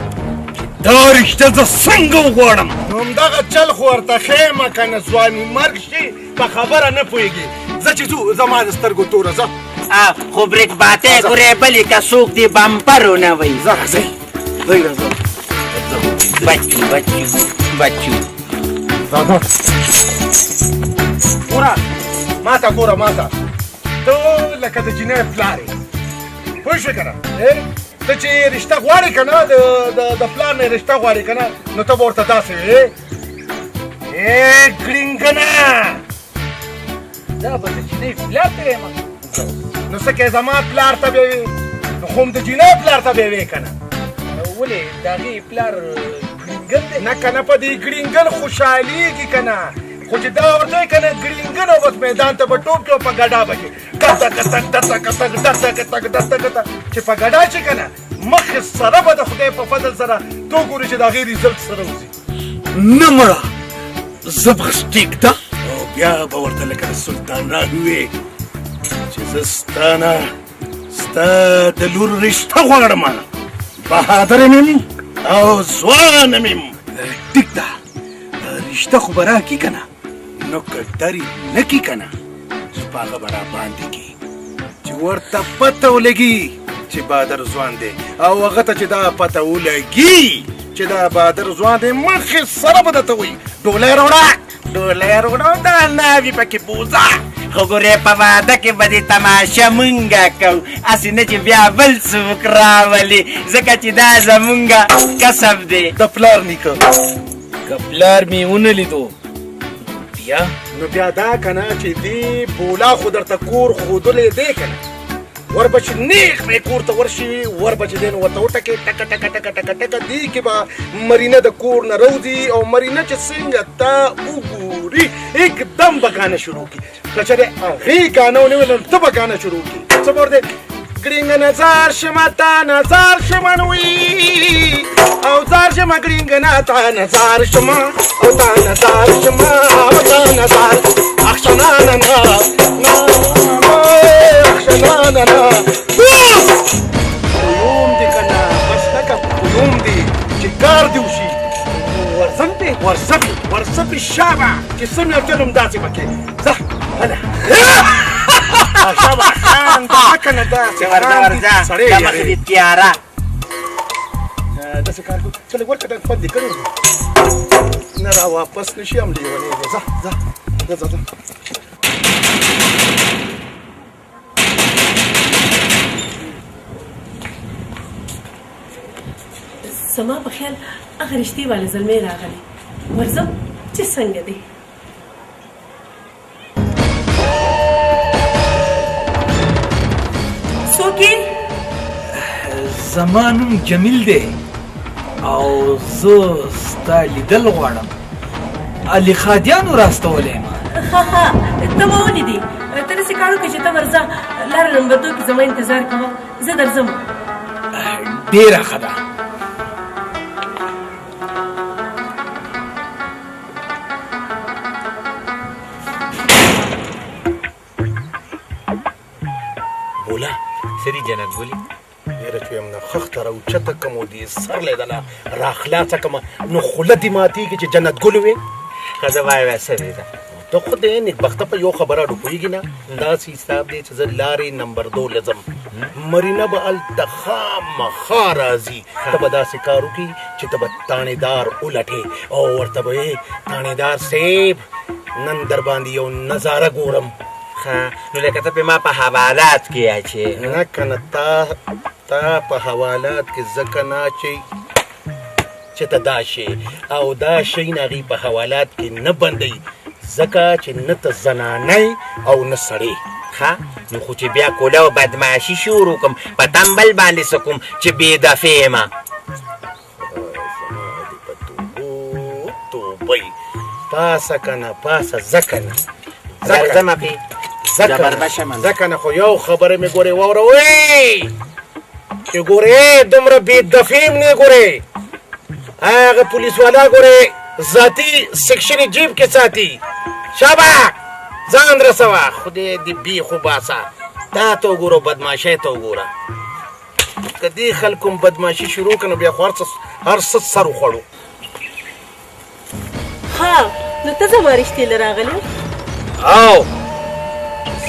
دا رشته زه څنګه وغواړم نو همدغه چل خو ورته ښیمه که نه ځواني مرګ شي په خبره نه پوهېږي زه چې ځو زما د سترګو توره ځه خو بریک باتی ګورې بلې که څوک دې بمپرو نه وایي ځئ راځه بچو ګوره ماته ته لکه د جینۍ پلار یې پوه شوې که نه ته چې رشته غواړې که نه د پلار نه رشته غواړې که نه نو ته به ورته داسې وې ګړینګنه دا به د جینۍ پلار ته ویمه نو څه کوې زما پلار ته بیا وې نو خو هم د جینۍ پلار ته بیا وې که نه ولې د هغې پلار ګړینګن دی نه که نه په دې ګړینګن خوشحالېږي که نه خو چې دا ورته وایي که نه ګړینګن او بس میدان ته به ټوپ کړي او په ګډا به کې چې په ګډا شي که نه مخکې سره به د خدای په فضل سره تو ګورې چې د هغې ریزلټ سره وځي نه مړه زه به ږدم او بیا به ورته لکه د سلطان راهي وې چې زه ستا د لور رشته غواړم بهادره مې او ځوانه مې ټیک ده رشته خو به راکړي که نه نو که درې نه کړي که نه زه په هغه به راباندې کړي چې ورته پته ولګي چې بادر ځوان دی او هغه ته چې دا پته ولګي چې دا بادر ځوان دی مخې سره به درته وایي ډولۍ راوړه دا ناوي پکې بوزه خو ګورې په واده کې به دې تماشه مونږه کوو هسې نه چې بیا بل څوک راولي ځکه چې دا زمونږه کسب دی د پلار نیکه که پلار مې ونه لیدو بیا نو بیا دا کنه چې دې بولا خو درته کور ښودلی دی کنه وربه چې نیغ به کور ته ورشي وربه چې دی نو ورته وټکې ټکه ټکه ټکه ټکه ټکه دې کې به مرینه د کور نه روځي او مرینه چې څنګه تا وګوري एकदम به ګانه شروع کړي که چېرې هغې ګانه ونه ویل نو ته به ګانه شروع کړي څه به ورته ګړینګ نظر شمه تا نظر شمه نوي او زار شمه ګړینګ نه تا نظر شمه او تا نظر شمه او تا نظر اخشنانه اخشنانه قیوم دی که نه بس لکه قیوم دی چې کار دی وشي ورځه پې شابه چې څه مې ورته نوم داسې به کې ځه هله شابه خان ته که نه داسې ورځه دا مخې دې تیاره داسې کار کوو چې لږ ورکه ډنګ خوند دې کړی نه را واپس نه شي هم لیونی دی ځه زما په خیال هغه رښتې والا زلمی راغلی ورځم چې څنګه دی څوک یې زما نوم جمیل دی او زه ستا لیدل غواړم علي خادیانو راستولی یم ته ما ولیدې ته داسې کار وکړه چې ته ورځه لاره نمبر 2 کې زما انتظار کوه زه درځم ډېره ښه ده بولا سری جنت ګلي یاره چې یم نه خښته راوچته کم او دې سر لیدله راخلاصه کمه نو خوله دې ماتېږي چې جنت ګل وې ښځه وایه څه دی ده ته خو دې نېکبخته په یو خبره اډو پوهېږي نه داسې حساب دی چې زه لارې نمبر 2 لځم مرینه به هلته خامخا راځي ته به داسې کار وکړي چې ته به تانېدار ولټې او ورته به یې تانېدار صاحب نن در باندې یو نظاره ګورم نو لکه ته پې ما په حوالات کې اچې نه که نه تا په حوالات کې ځکه نه اچوي چې ته دا شی او دا شی نه هغې په حوالات کې نه بندوي ځکه چې نه ته زنانی او نه سړی نو خو چې بیا کوله او بدماشي شروع کړم په تنبل باندې څه کوم چې بې دفې یم توبۍ پاسه که نه پاسه ځکه نه ځم پې ځکه نه خو یو خبره مې ګورې واوروئ چې ګورې دومره بې دفې م نه ګورې هغه پولیس والا ګورې ذاتي سیکشن جیب کې ساتي شابه ځان رسوه خدای دې بیخو باسه تا ته وګوره بدماشۍ ته وګوره که دې خلکو هم بدماشي شروع کړه نو بیا خو هر څه سر وخوړو ها نو ته زما رښتې له راغلی او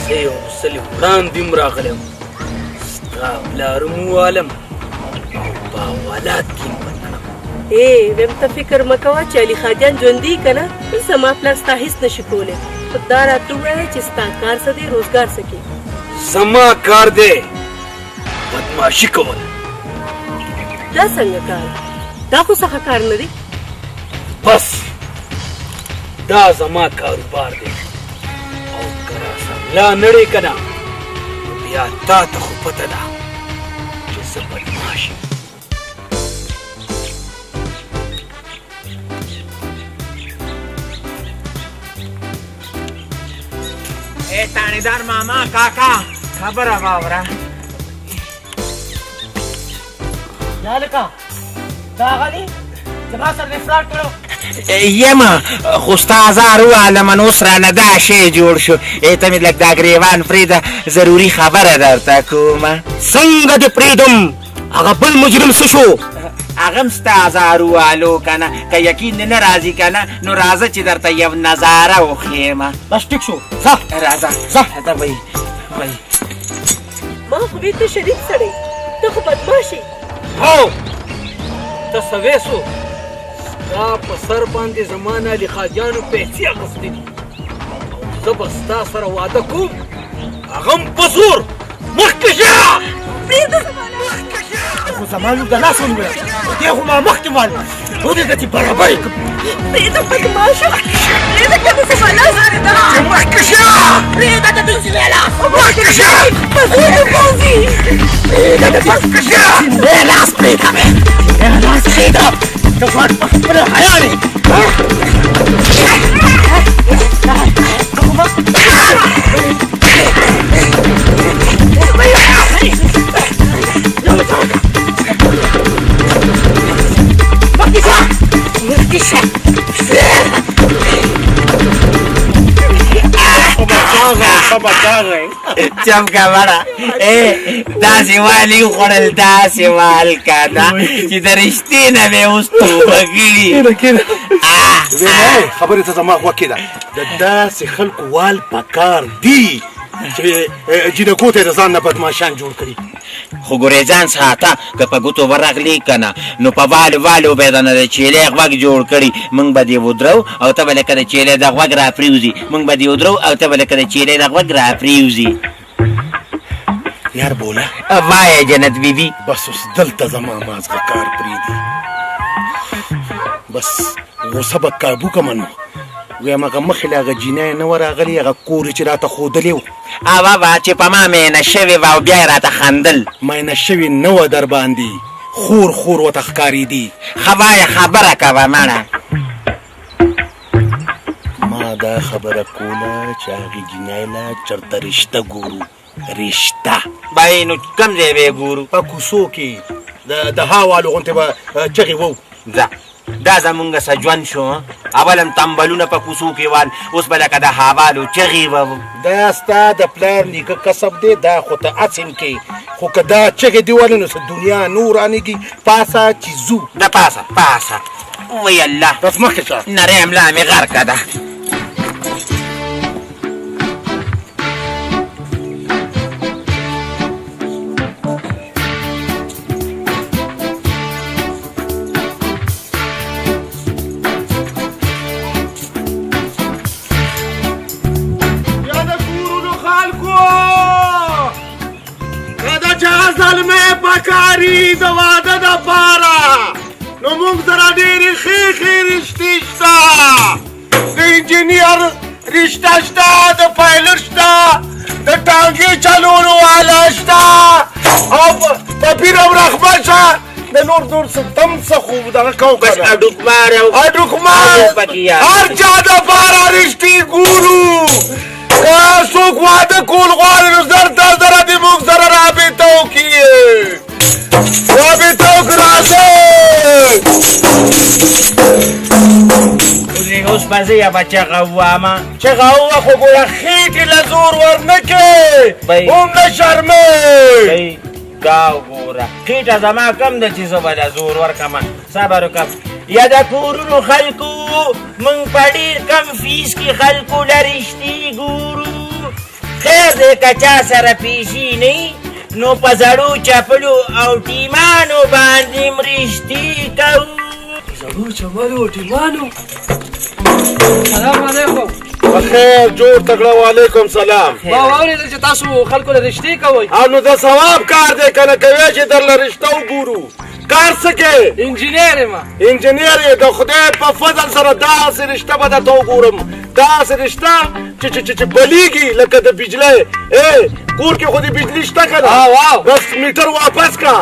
زه یو ځلې وړاندې هم راغلی یم ستا پلار هم ووالم او په حوالات کې هم ورکړم ویم ته فکر مه کوه چې علي خادیان ژوندي که نه زما پلار ستا هېڅ نشي کولی خو دا راته ووایه چې ستا کار څه دی روزګار څه کې زما کار دی بدماشي کول دا څنګه کار دا خو څه ښه کار نه دی بس دا زما کاروبار دی او که راسره لا نړې که نه بیا تا ته خو پته ده چې زه بدماش یم تانیدار ماما کاکا خبره واوره لالکا دا غلی زما سره دې فراډ کړو یم خو ستا ازار ووالم نو اوس رانه دا شی جوړ شو ته مې لږ دا ګرېوان پرېږده ضروري خبره درته کومه څنګه دې پرېږدم هغه بل مجرم څه شو هغه هم ستا ازار ووالو که نه که یقین دې نه راځي که نه نو راځه چې درته یو نظاره وښیمه بس ټیک شو ځه راځه ځه ته وایي خو ته شریف سړی ته خو بدماشي هو ته سویسو ستا په سر باندې زما نه علي خاجانو پیسې اخیستې دي او زه به ستا سره واده کوم هغه هم په زور مخکې شه خو زما لور د لاس ونیوله دې خو ما مخکې وال ودې ته چې برابرې کړم پرېږده بدماشه پرېږده که دې څه بلا زارې ده مخکې شه پرېږده ته دې سویله مخکې شه پسونه پوځي پرېږده مخکې شه لاس پرېږده مې لاس پرېږده ته خو په خپله حیا دی چپ کا بڑا داسې والی خوړل داسې وال کانا چې د رښتې نه مې اوس توبه کړي خبرې ته زما غوږ کېده د داسې خلکو وال پکار دي چې جینکو ته د ځان نه بدماشان جوړ کړي خو ګورې ځان ساته که په ګوتو ورغلی که نه نو په والو به د نه د چیلې غوږ جوړ کړي موږ به دې ودرو او ته به لکه د چیلې د غوږ را پرېوځي موږ به دې ودرو او ته به لکه د چیلې د غوږ را پرېوځي یار بوله وایه جنت بیبي بس اوس دلته زما مازغه کار پرېږدي بس غوسه به کابو کړمه نو ویم هغه مخکې له هغه جینۍ نه وه راغلې هغه کور چې راته ښودلې و بابا چې په ما مینه شوې وه او بیا یې راته خندل مینه شوې نه وه در باندې خور ورته ښکارېدي ښه وایه خبره کوه مړه ما دا خبره کوله چې هغې جینۍ له چېرته رشته ګورو رشته بای نو کوم ځای به یې ګورو په کوڅو کې د هاوالو غوندې به چغې وو ځه دا زمونږ څه ژوند شو اول هم تنبلونه په کوڅو کې وال اوس به لکه د هاوالو چغې به دا ستا د پلار نیکه کسب دی دا خو ته اڅم کې خو که دا چغې دې ولې نو دنیا نور رانیږي پاسه چې ځو د پاسه وی الله بس مخکې شه نری املا مې غرقه ده پکاري د واده دپاره نو موږ سره ډېرې ښې رشتې شته د انجینیر رشته شته د پایلټ شته د ټانګې چلولو والا شته او په پیر او رحمشه د نور څه تم څه خوب دغه کوو بس اډوکمار هر چا دپاره رشتې ګورو که څوک واده کول غواړي نو زر دې موږ سره رابطه وکړي رابطه وکړه اوس به زه یوه چغه ووامه چغه ووه خو ګوره خېټې له زور ورنه کې هم نه شرمې دا وګوره خېټه زما کم ده چې زه به له زور ورکړمه صبر وکړه یا د کورونو خلکو موږ په ډېر کم فیس کې خلکو له رشتې ګورو خیر دی که چا سره پیسې نه نو په زړو چپلو او ټیمانو باندې رشتې کوو زړو چپلو او ټیمانو سلام علیکم بخیر جوړ تکړه وعلیکم سلام ما واورېدل چې تاسو خلکو له رشتې کوئ او نو د ثواب کار دی که نه کوې چې درله رشته وګورو کار څه کې انجینیر یم انجینیر یې د خدای په فضل سره داسې رشته به درته وګورم داسې رشته چې بلیږي لکه د بجلۍ کور کې خو د بجلي شته که نه بس میټر واپس که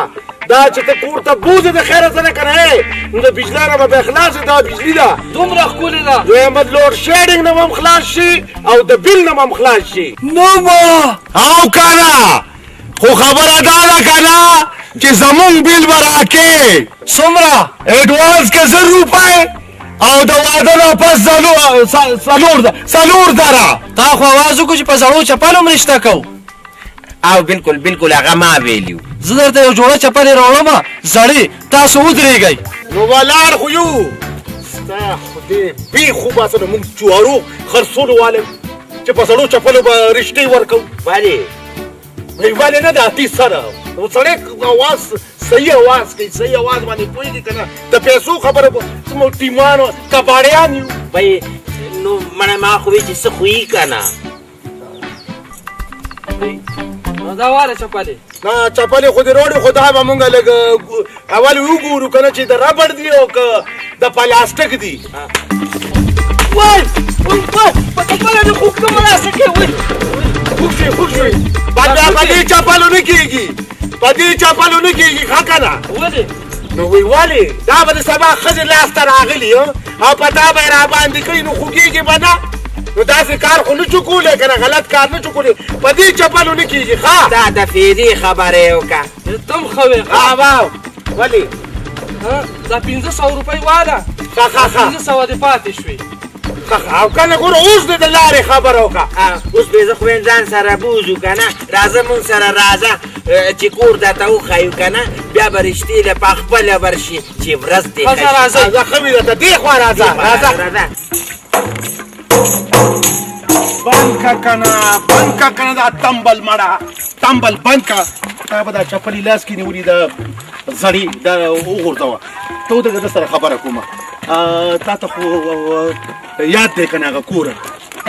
دا چې ته کور ته بوځې د خیره څه نه که نه نو د بجلۍ نه به بیا خلاص دا بجلي ده دومره ښکلې ده دویم به لوډ شیډینګ نه به هم خلاص شي او د بیل نه به هم خلاص شي نو به او که نه خو خبره دا ده که نه چې زمونږ بیل به راکې څومره اډوانس که 1000 روپۍ او د واده نه پس څلور زره تا خو اواز وکړو چې په زړو چپلو هم رشته کوو او بالکل هغه ما ویلي زه درته یو جوړه چپلې راوړمه زړې تاسو ودرېږئ نو ولاړ خو یو ستا خدای بې خو باسه نو موږ جوارو خرڅولو والم چې په زړو چپلو به رشتې ورکوو ولې وی ولې نه د اتي سره نو سړی اواز صحیح اواز کوي صحیح اواز باندې پوهېږي که نه د پیسو خبره زموږ ټیمانو کباړیان یو بھائی نو مړه ما خو وی چې څه خویي که نه نو دا واره چپلې نه چپلې خو دې روړې خو دا به مونږ لږ اول وګورو که نه چې د ربړ دي او که د پلاستیک دي وای په چپله دې خو کومه راسه کې وای خوږ شوي خوږ شوي په دې چپلو نه کېږي په دې چپلو نه کېږي ښه که نه ولې نو وی ولې دا به د سبا ښځې لاس ته راغلي او په تا به یې راباندې کوي نو خوږېږي به نه نو داسې کار خو نه شو کولی که نه غلط کار نه شو کولی په دې چپلو نه کېږي ښه دا د فیدي خبرې وکړه تم ښه وې واو ولې دا 500 روپۍ واله ښه ښه ښه 500 دې پاتې شوې او کنه ګوره اوس دې د لارې خبره وکړه اوس به زه خو ویم ځان سره بوځو که نه راځه مونږ سره راځه چې کور درته وښیو که نه بیا به رښتې له پخپله ورشي چې ورځ دې راځه ښه وي درته دې خوا راځه راځه بند کا کنه دا تمبل مړه تمبل بند کا تا به دا چپلي لاس کې نیولي د زړې دا وغورځوه ته ودرېږه زه سره خبره کومه تا ته خو یاد دی که نه هغه کوره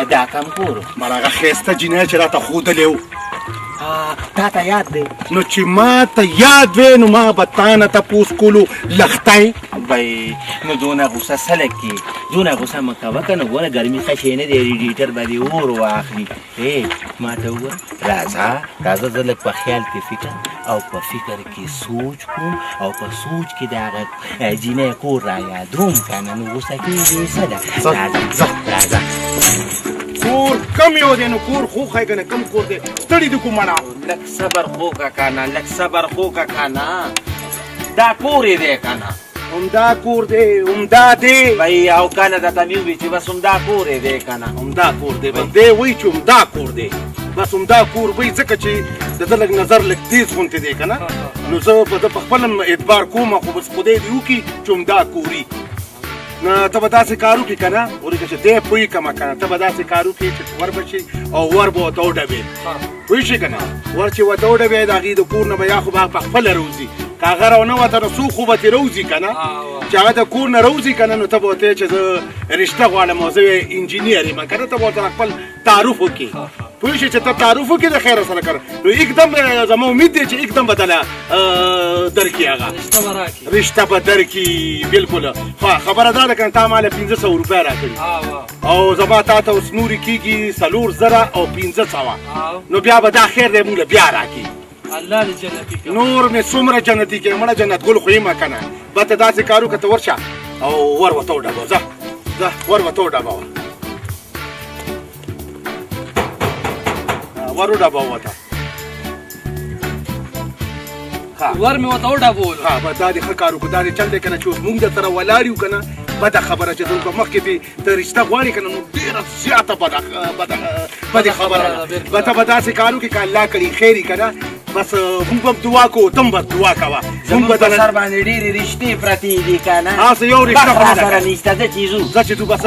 دا کم کور مړه هغه ښایسته جینۍ چې راته ښودلی و تا ته یاد دی نو چې ما ته یاد وی نو ما به تا نه تپوس کولو لښتی بھائی نو دونه غوسه سلک کې دونه غوسه مه کوه که نه ګوره ګرمي ښه شی نه دی ریډیټر به دې اور واخلي ما ته وګوره راځه زه لږ په خیال کې فکر او په فکر کې سوچ کوم او په سوچ کې د هغه جینۍ کور را یادروم که نه نو غوسه کېږي څه ده راځه کور کم یو دی نو کور خو ښایي که نه کم کور دی ستړي دي کوم مړه لږ صبر خوکه که نه لږ صبر خوکه که نه دا کور یې دی که نه همدا کور دی همدا دی بھائی او که نه درته مې ووایي چې بس همدا کور یې دی که نه همدا کور دی بس دی وایي چې همدا کور دی بس همدا کور وایي ځکه چې د ده لږ نظر لږ تیز غوندې دی که نه نو زه په ده په خپل هم اعتبار کوم خو بس خدای دې وکړي چې همدا کوري نو ته به داسې کار وکړې که نه ورکه چې دی پوهې کړمه که نه ته به داسې کار وکړې چې ور به شي او ور به ورته وډبې پوه شي که نه ور چې ورته وډبې د هغې د کور نه به یا خو به په خپله روځي که هغه راونه نو څوک خو به ترې روځي که نه چې هغه د کور نه روځي که نه نو ته به ورته چې زه رشته غواړم او زه انجینیر یم که نه ته به ورته خپل تعارف وکړې پوه شي چې ته تعارف وکړې د خیره سره که نو एकदम زما امید دی چې एकदम به تله درکړي هغه رشته به درکړي بلکل خبره دا ده که نه تا ما له 500 روپۍ راکړي او زما تا ته اوس نورې کېږي 4,000 او 500 نو بیا به دا خیر دی مونږ له بیا راکړي الله دې جنتي کړي نور مې څومره جنتي کړي مړه جنت ګل خو یم که نه به ته داسې کار وکړه ته ورشه او ور ورته وډبوه ځه ور ورته وډبوه ور وډبوه ورته ور مې ورته وډبولو بس دا دې ښه کار وکړو دا دې چل دی که نه چې اوس مونږ در سره ولاړ یو که نه بده خبره چې دلته مخکې دې ته رشته غواړې که نه نو ډېره زیاته بدې خبره ده به ته به داسې کار وکړې که الله کړي خیر یې که نه بس مونږ به دعا کوو ته هم بس دعا کوه زمونږ په سر باندې ډېرې رشتې پرتې دي که نه هسه یو رشته خو نه ده سره نشته ځه چې ځو ځه چې تو بس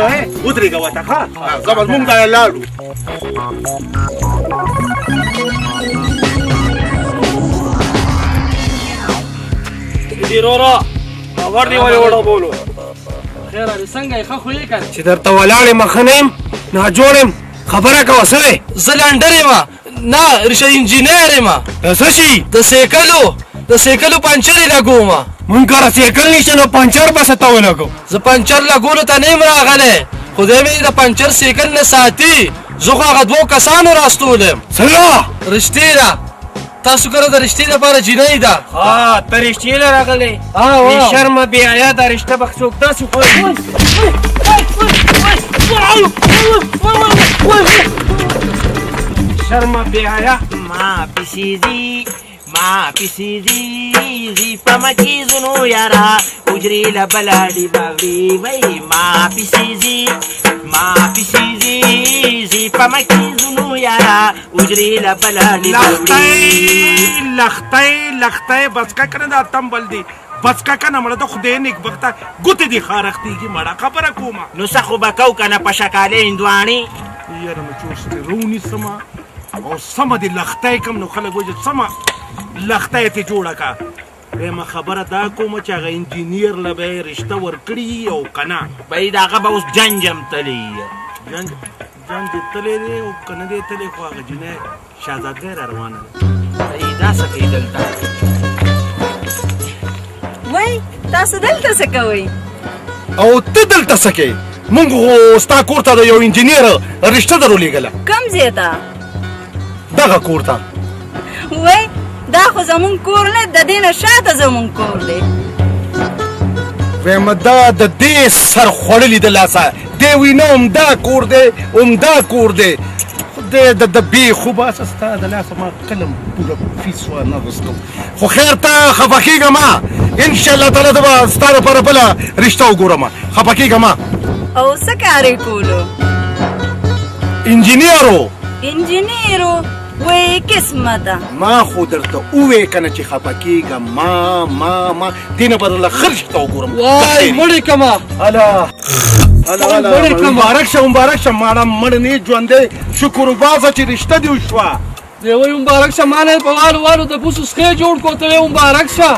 ودرېږه ورته ښه زه بس مونږ دا لاړو ډېرورا ور دې ولې وډبولو خیر علي څنګه یې ښه خو یې که چې درته ولاړ یم ښه نه یم ناجوړ یم خبره کوه څه دی زه لنډر یم نه ریشه انجینر یم څه شي د سیکلو پنچر یې لګوم مونږ کره سیکل نشته نو پنچر به څه ته ولګو زه پنچر لګولو ته نه یم راغلی خدای مې د پنچر سیکل نه ساتي زه خو هغه 2 کسانو راستولم څنګه رښتې ده تاسو کره د رښتې لپاره جینۍ ده ته رښتې له راغلی بې شرمه بې حیا دا رشته به څوک داسې شرمه بې حیا ما پسی زی پمکی زنو یارا اجری لبلاډی باوی وای ما پسی زی پمکی زنو یارا اجری لبلاډی لختای بس کا کنه دا تمبل دی بس کا کنه مړه د خدای نیک بخته ګوتې دي خارختېږي مړه خبره کومه نو څه خو به کو که نه په شکالې هندواڼې یاره مې چوس دې رونیسمه او سمه دې لښتی کم نو خلک وایي چې سمه لښتی تې جوړه کا دویمه خبره دا کوم چې هغه انجینیر له به یې رشته ورکړي او که نه بهی د هغه به اوس جنجم تلی جنج دې تلی دی او که نه دی تلی خو هغه جنۍ شهزادګۍ را روانه ده بهی دا څه کوي دلته وای تاسو دلته څه کوئ او ته دلته څه کوې مونږ خو ستا کور ته د یو انجینیر رشته در ولېږله کم ځای ته دغه کور ته وای دا خو زمونږ کور نه د دې نه شاته زمونږ کور دی ویمه دا د دې سر خوړلي د لاسه دی وی نه عمده کور دی عمده کور دی خدای د بې خوبه ستا د لاسه ما قلم پوره فیس وانه غوښتو خو خیر ته خفه کېږه ما انشاءالله تعالی زه به ستا دپاره بله رشته وګورم خفه کېږه ما او څه کار یې کولو انجینیرو انجینیرو وای قسمته ما خو درته ووې که نه چې خفه کېږه ما دې نه به درله ښه رشته وګورم وای مړې کما مبارک شه ماړه مړ نه ژوندی شکر وباسه چې رشته دې وشوه دی وای مبارک شه ما نه په والو د بوسو سخې جوړ کو ته مبارک شه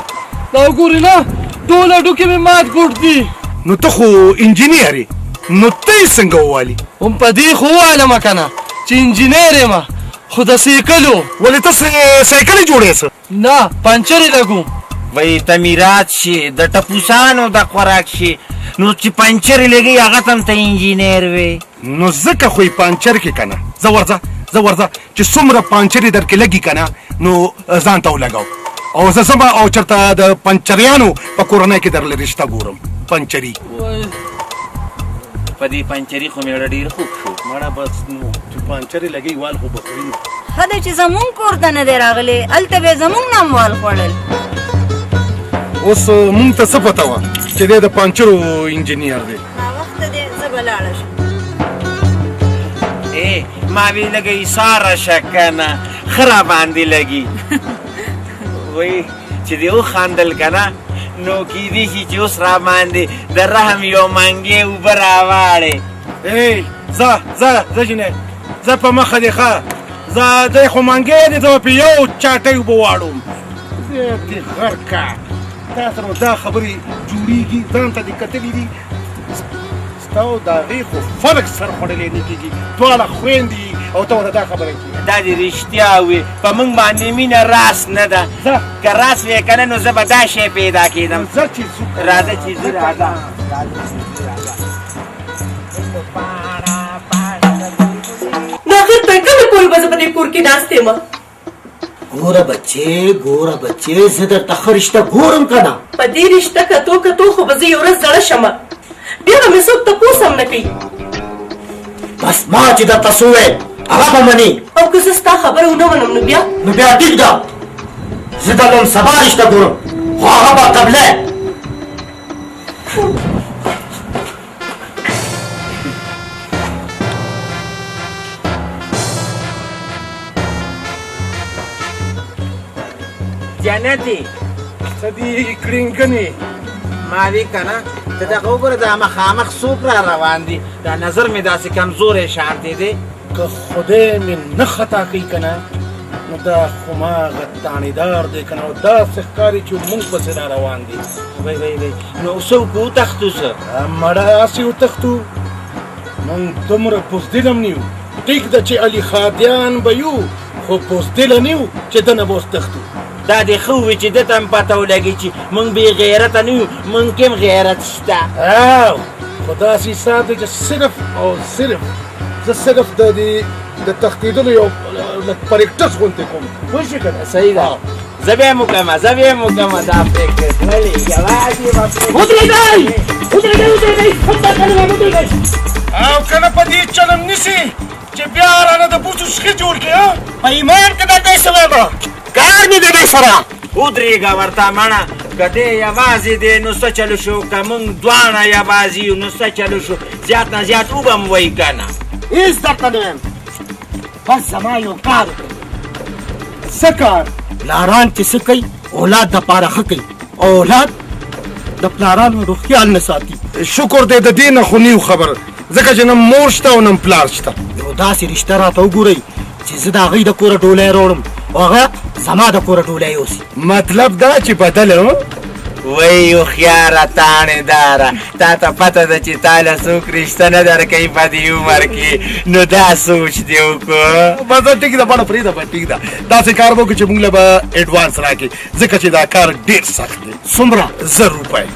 دا وګورې نه ټول هډوکي مې مات ګوټ دي نو ته خو انجینیر یې نو ته یې څنګه ووالي هم په دې خو وویلمه که نه چې انجینیر یم خو د سیکلو ولې ته سایکل یې جوړې څه نه پنچر یې لګوم وای تعمیرات شي د ټپوسانو د خوراک شي نو چې پنچر یې لګي هغه ته هم ته انجینیر وې نو ځکه خو یې پانچر کې که نه زه ورځه چې څومره پانچر یې در کې لګي که نه نو ځان ته ولګاو او زه ځم او چېرته د پنچریانو په کورنۍ کې درله رشته ګورم پنچري په دې پنچري خو مېړه ډېر خوب شو مړه بس نو چې پانچر یې لګي وال خو به خوري نو ښه دی چې زمونږ کور ته نه دی راغلی هلته به یې زمونږ نه هم وال خوړل اوس مونږ ته څه پته وه چې دی د پانچرو انجینیر دی ناوخته دی زه به لاړه شم ما وی لګی ساره شه که نه ښه را باندې لګي وای چې دې وخندل که نه نو کیدی شي چې اوس را باندې د رحم یو منګې اوبه راواړې ځه جنۍ ځه په مخه دې ښه زه دی خو منګی دی زه به په یو چاټۍ اوبه واړم دې غر کا تا سره دا خبرې جوړېږي ځان ته دې کتلي دي ستا او د هغې خو فرق سر خوړلی نه کېږي دواړه خویندې او ته ورته دا خبره کېږي دا دې رښتیا وي په موږ باندې مینه راس نه ده که راس وې که نه نو زه به دا شی پیدا کېدم راځه چې زه راځه نو آخر تر کله پورې به زه په دې کور کې ناست یم ګوره بچې زه درته ښه رشته ګورم که نه په دې رشته کتو خو به زه یو ورځ زړه شم بیا به مې څوک تپوس هم نه کوي بس ما چې درته څه وویل هغه به منې او که زه ستا خبره ونه منم نو بیا ټیک ده زه درله نن سبا رشته ګورم خو هغه به قبله جنتي څه دي کړینګنې ما وی که نه ته دغه وګوره دا مخامخ څوک را روان دي دا نظر مې داسې کمزوری شانتې دی که خدای مې نه خطا کوي که نه نو دا خو ماغه تانیدار دی که نه او داسې ښکاري چې مونږ پسې را روان دي وای نو څه وکړو وتښتو څه مړه هسې وتښتو مونږ دومره بزدله نه یو ټیک ده چې علي خادیان به یو خو بزدله نه یو چې ده نه به اوس تښتو دا دې ښه ووي چې ده ته هم پته ولګي چې موږ بې غیرته نه یو موږ کې هم غیرت شته خو داسې حساب دی چې صرف او صرف زه صرف د تښتېدلو یو پرېکټس غوندې کوم پوه شوې که نه صحیح ده زه به یې هم وکړم دا پرېکټس ولې یوازې او که نه په دې چلم نیسي چې بیا رانه د بوسو سخي جوړ کړې په ایمان که د دی سوی به کار مې د دی سره ودرېږه ورته مړه که دی یوازې دی نو څه چلو شو که موږ دواړه یوازې یو نو څه چلو شو زیات نه زیات وبه م وایي که نه هېڅ درته نه یم بس زما یو کار وکړئ څه کار پلاران چې څه کوي اولاد دپاره ښه کوي او اولاد د پلارانو روغتیال نه ساتي شکر دی د دې نه خو نیو خبر ځکه چې نه مور شته او نه پلار شته یو داسې رشته راته وګورئ چې زه د هغوی د کوره ډولۍ راوړم او هغه زما د کوره ډولۍ اوسي. مطلب دا چې بدل هو وای هوښیاره تانېداره تا ته پته ده چې تا له څوک رشته نه درکوي په دې عمر کې نو دا سوچ دې وکړو. بس ټیک ده بڼه پرېږده به ټیک ده داسې کار به وکړو چې موږ له به ایډوانس راکړي ځکه چې دا کار ډېر سخت دی. څومره؟ 1000 روپۍ.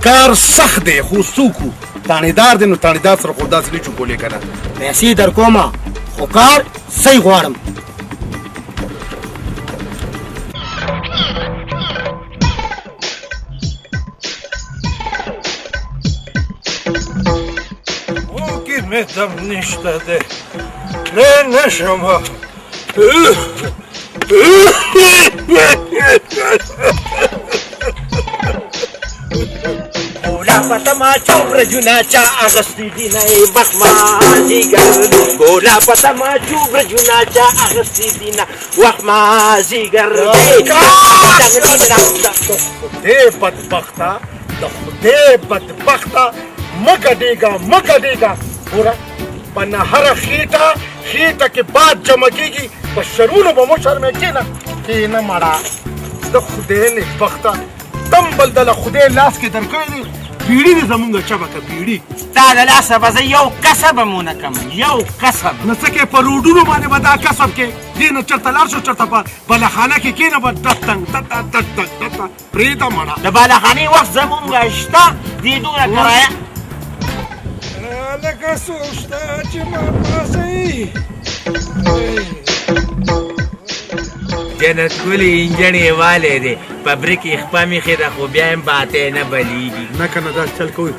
کار سخت دی خو څوک وو تانېدار دی نو تانېدار سره خو داسې نه چوکولې که نه. پیسې در کومه خو کار صحیح غواړم. مې دم نشته دی نه نشم ګولا پته ما چوبرجونه چا اغستې دي نه یې بخمازیګر ګولا پته ما چوبرجونه چا اغستې دي نه وخمازیګر خدای بدبخته د خدای بدبخته مه ګډېږه مه ګډېږه ګوره په نهره خېټه کې باد جمع کېږي په شرونو به مو شرمې کښېنه مړه د خدای نیکبخته تمبل د له خدای لاس کې درکړی دی بیړي دې زمونږ چبه که بیړي تا د لاسه به زه یو کسب هم ونه کړم یو کسب نو څه کې په روډونو باندې به دا کسب کې دې نه چېرته لاړ شو چېرته په بلخانه کې کښېنه به ډټنګ ډټنګ پرېږده مړه د بالخانې وخت زمونږ شته دې دونه کرایه لکه څوک شته چې ما پاسوي جنت ګلې انجن یې والی دی په برېک یې خپه مېښې ده خو بیا هم باتی نه بلیږي نه که نه داسې چل کوئ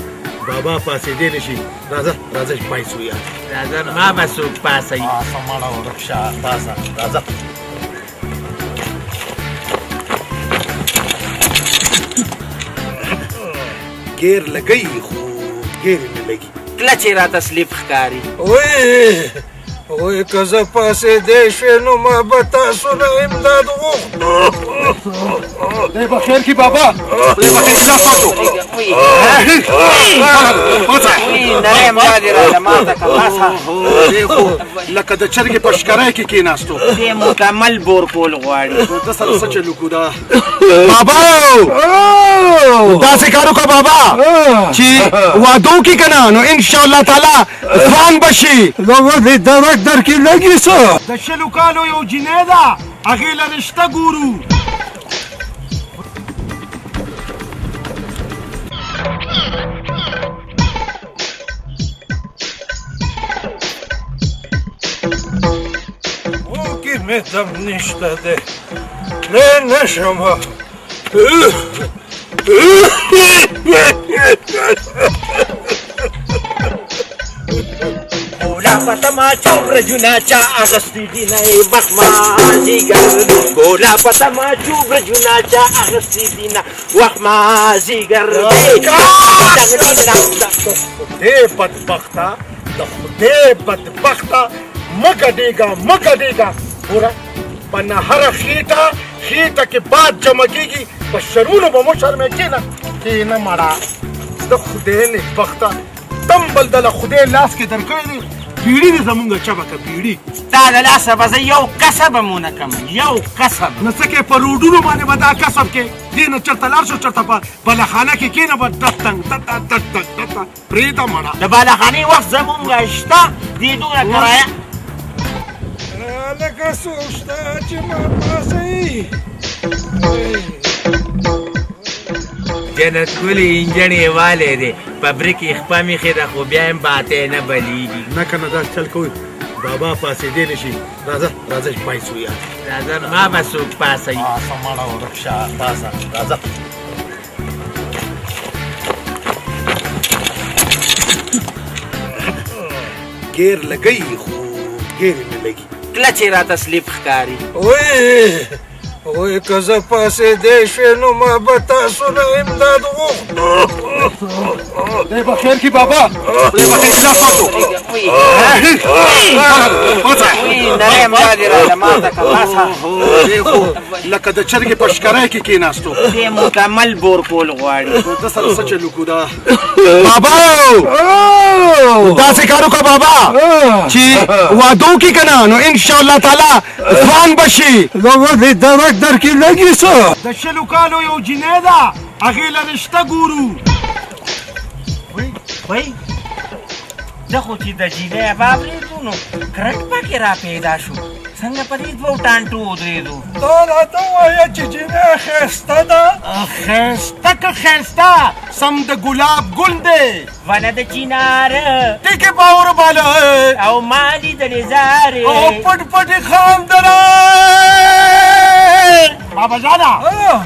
بابا پاسېدی نه شي راځه راځه چې پایسو یار راځه ما به څوک پاسوي پاسه مړه ورک شه پاسه راځه ګیر لګوي خو ګیر یې نه لګي کله چې راته سلیپ ښکاري وای که زه پاسېدی شوې نو ما به تاسو نه امداد غوښتو دی به خیر کي بابا دی به خیر لاس ورکړو نری امداد یې راله ماته که پاسه دی خو لکه د چرګې په ښکرۍ کې کېناستو دې مکمل بور کول غواړي ده سره څه چل وکړو دا بابا داسې کار وکړه بابا چې واده وکړي که نه نو انشاءالله تعالی ځوان به شي ولې درک درکې لګي څه د 20 کالو یو جینۍ ده هغې له رشته ګورو وکې مې دم نشته دی نه نشم ګولا پته ما چوبرجونه چا اغستې دي نه یې بخمازیګر ګولا پته ما چوبرجونه چا اغستې دي نه وخمازیګر خدای بدبخته د خدای بدبخته مه ګډېږه مه ګډېږه ګوره په نهره خېټه کې باد جمع کېږي په شرونو به مو شرمې کښېنه مړه د خدای نیکبخته تمبل د له خدای لاس کې درکړی دی بیړي دې زمونږ چبه که بیړي تا د لاسه به زه یو کسب هم ونه کړم یو کسب نو څه کې په روډونو باندې به دا کسب کې دې نه چېرته لاړ شو چېرته په بلخانه کې کښېنه به ډټنګ ډټنګ پرېږده مړه د بالخانې وخت زمونږ شته دې دونه کرایه لکه څوک شته چې ما پاسوي جنت ګلې انجن یې والی دی په برېک یې خپه مېښې ده خو بیا هم باتی نه بلیږي نه که نه داسې چل کوئ بابا پاسېدی نه شي راځه راځه چې پایسو یار راځه ما به څوک پاسوي پاسه مړه ورک شه پاسه راځه ګیر لګوي خو ګیر یې نه لګي کله چې راته سلیپ ښکاري وای که زه پاسېدی شوې نو ما به تاسو نه امداد غوښتو دی بخیر کی بابا دی بخیر کی لاسو نرم یادی را لماته که باسا لکه د چرګې په ښکرای کې کېناستو دې مکمل بور کول غواړي د سره څه چلو کو دا بابا داسې کار وکړه بابا چې واده وکړي که نه نو انشاءالله تعالی ځوان به شي دغه درک درکې لګي څه د شلو کالو یو جینۍ ده هغې له رشته ګورو وای زه خو چې د جینۍ باب لیدو نو کرک پکې را پیدا شو څنګه په دې دوو ټانټو ودرېدو دا راته ووایه چې جینۍ ښایسته ده ښایسته که ښایسته سم د ګلاب ګل دی ونه د چیناره ټیکې باور باله او ما لیدلې زارې او پټ پټې خاندره بابا جانا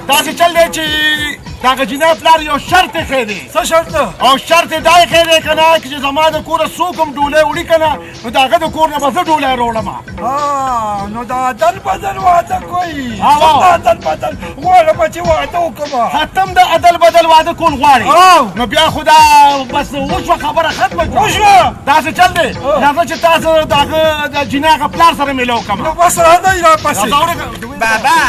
داسې چل دی چې دغه جینۍ پلار یو شرط یې دی څه شرط او شرط یې دا یې دی که نه چې زما د کوره څوک هم ډولۍ وړي که نه نو د هغه د کور نه به زه ډولۍ راوړم نو د عدل بدل واده کوي او. د عدل بدل غواړم چې واده وکړم حتم د عدل بدل واده کول غواړي نو بیا خو دا بس وشوه خبره ختمه وشوه داسې چل دی راځه چې تاسو د هغه د جینۍ هغه پلار سره میلاو کړم نو بس راځئ راپسې بابا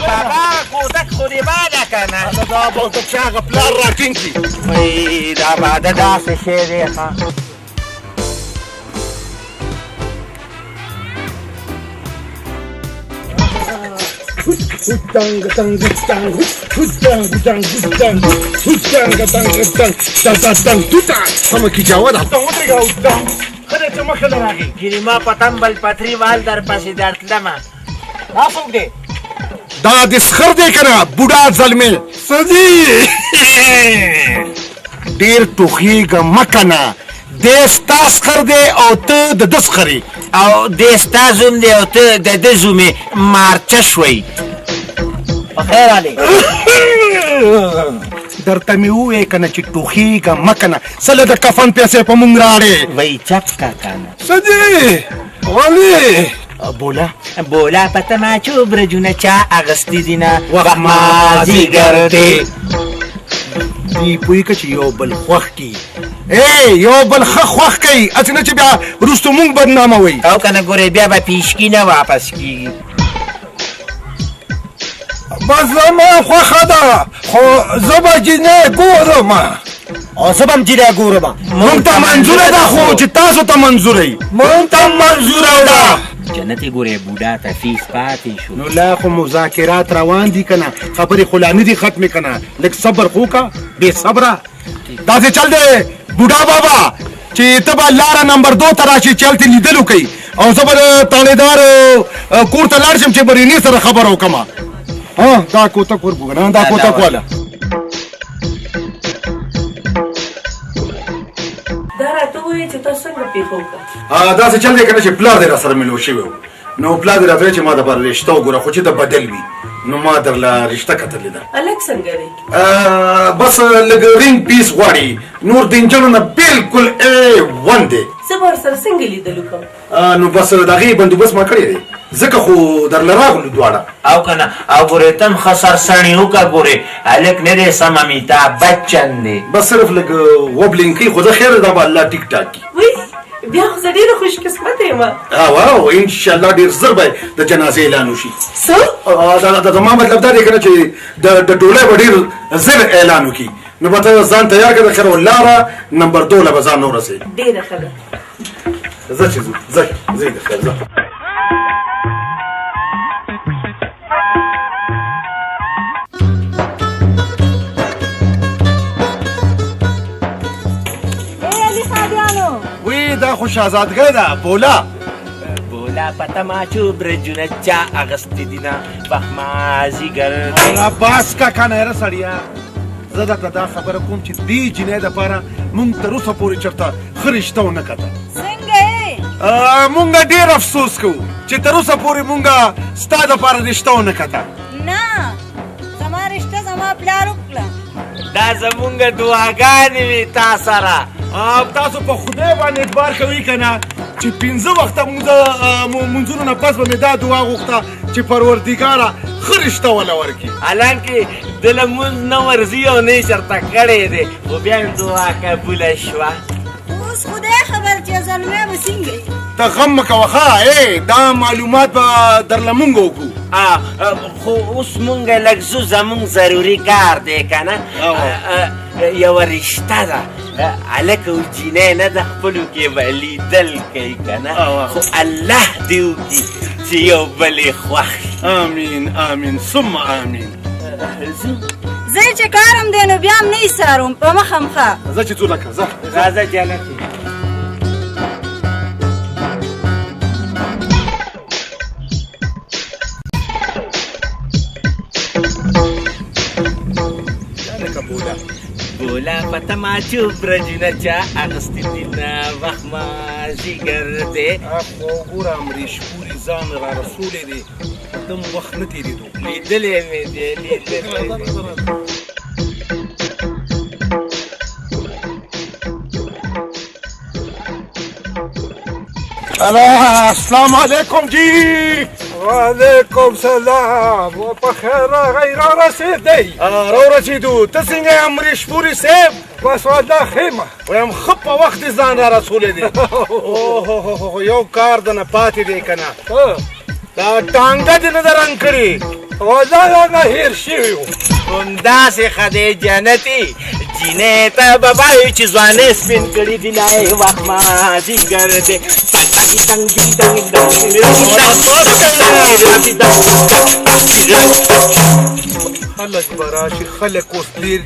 بابا کودک خو دې باده که نه دا به د چا هغه پلار راټینګ کړي وای دا باده داسې شی دی ښه سمه کې جاوه ده ښه دی چې مخې له راغې ګریما په تمبل پتري وال در پسې درتلمه دا څوک دی دا د سخر دی که نه بوډا زلمې سدي ډېر ټوخېږه مه که نه دی ستا سخر دی او ته د ده سخر او دې ستا زوم دی او ته د ده زومې مارچه شوئ په خیر علي درته مې ووایې که نه چې ټوخېږه مه که نه سله د کفن پیسې په مونږ راړې وای چپ کا کنه سدي ولې بولا بولا په تماچو برجونه چا اغستی دینه وخت مازدیګر دی دی پوهېږه چې یو بل خوښ کي یو بل ښه خوښ کوي هسې نه چې بیا وروستو مونږ بدناموئ او که نه ګورې بیا به پیشکي نه واپس کېږي بس زما خوښه ده خو زه به جینۍ ګورم او زه به هم جینۍ ګورم مونږ ته منظوره ده خو چې تاسو ته منظوره یي مونږ ته منظوره ده جنت یې ګورې بوډا ته فیس پاتې شو نو لا خو مذاکرات روان دي که نه خبرې خو لا نه دي ختمې که نه لږ صبر خو که بې صبره داسې چل دی بوډا بابا چې ته به لاره نمبر 2 ته راشې چې هلته لیدلو کوي او زه به د تاڼېدار کور ته لاړ شم چې برینې سره خبره وکړم دا کوتک وربوږه دا کوتک واله دا راته ووایي چې تاسو څنګه پېښه وکړه داسې چل دی که نه چې پلار دې را سره ملو شوی و نو پلار دې راته وایي چې ما دپاره رشته وګوره خو چې د بدل وي نو ما درله رشته کتلې ده هلک څنګه دی بس لږ رینګ پیس غواړي نور د نجونو نه بلکل A1 دی زه به ورسره څنګه لیدلو کوم نو بس د هغې بندوبست ما کړی دی ځکه خو درله راغلو دواړه او که نه او ګورې تم ښه سرسڼي وکړه ګورې هلک نه دی سم امیتاب بچن دی بس صرف لږ وبلینګ کوي خو زه خیر دا به الله ټیک ټاک کي وی بیا خو زه ډېره خوش قسمته یم او انشاءالله ډېر زر به د جنازې اعلان وشي څه زما مطلب دا دی که نه چې د ډولۍ به ډېر زر اعلان وکړي نو به ته ځان تیار کړه د خیر لاره نمبر 2 له به ځان ورسېږي ډېره ښه ده زه چې ځه ځئ د خیر ځه وی دا خو شهزادګۍ ده بولا بولا په تماچو برجونه چا اغستی دینه وخت مازدیګر هغه باس کا کنه یاره سړیه زه درته دا خبره کوم چې دې جینۍ دپاره مونږ تر اوسه پورې چېرته ښه رشته ونه کته څنګه یې مونږ ډېر افسوس کوو چې تر اوسه پورې مونږ ستا دپاره رشته ونه کته نه زما رشته زما پلار وکړه دا زمونږ دعاګانې وي تا سره تاسو په خدای باندې اعتبار کوئ که نه چې 5 وخته منځونو نه پس به مې دا دعا غوښته چې پروردګاره ښه رشته وله ورکړي. حالانکه د لمونځ نه ورځي او نه یې چېرته کړی دی خو بیا مې دعا قبوله شوه. اوس خدای خبر چې زلمی به څنګه وي. ته غم مه کوه ښه دا معلومات به درله مونږ وکړو. خو اوس مونږ لږ ځو زمونږ ضروري کار دی که نه یوه رشته ده هلک او جینۍ نه د خپلو کې به لیدل کوي که نه خو الله دې وکړي چې یو بل یې خوښ. آمین آمین ثم آمین. زه چې کارم دی نو بیا هم نه ایساروم په مخه مخه. ځه چې ځو لکه ځه راځه جنتې. بولا پته ماچو برجونه چا اغستی دینا وخت مازدیګر دی. خو ګوره امریش پورې ځان را رسولی دی دم وخت نه تېرېدو. لیدلی مې دی لیدلی. السلام علیکم جی. وعلیکم سلام و په خیر راغی را رسېدی. راورسېدو. ته څنګه یې امریش پورې صاحب؟ بس والله ښه یم. وایم ښه په وخت دې ځان را رسولی دی. اوهو یو کار دنه پاتې دی که نه دا ټانګه دې نه ده رنګ کړې. والله رانه هېر شوي وو. همداسې ښه دی جنتي جینۍ ته به وایو چې ځوانۍ سپین کړي دي لای وخت مازدیګر دی. خلک به راشي خلک اوس ډېر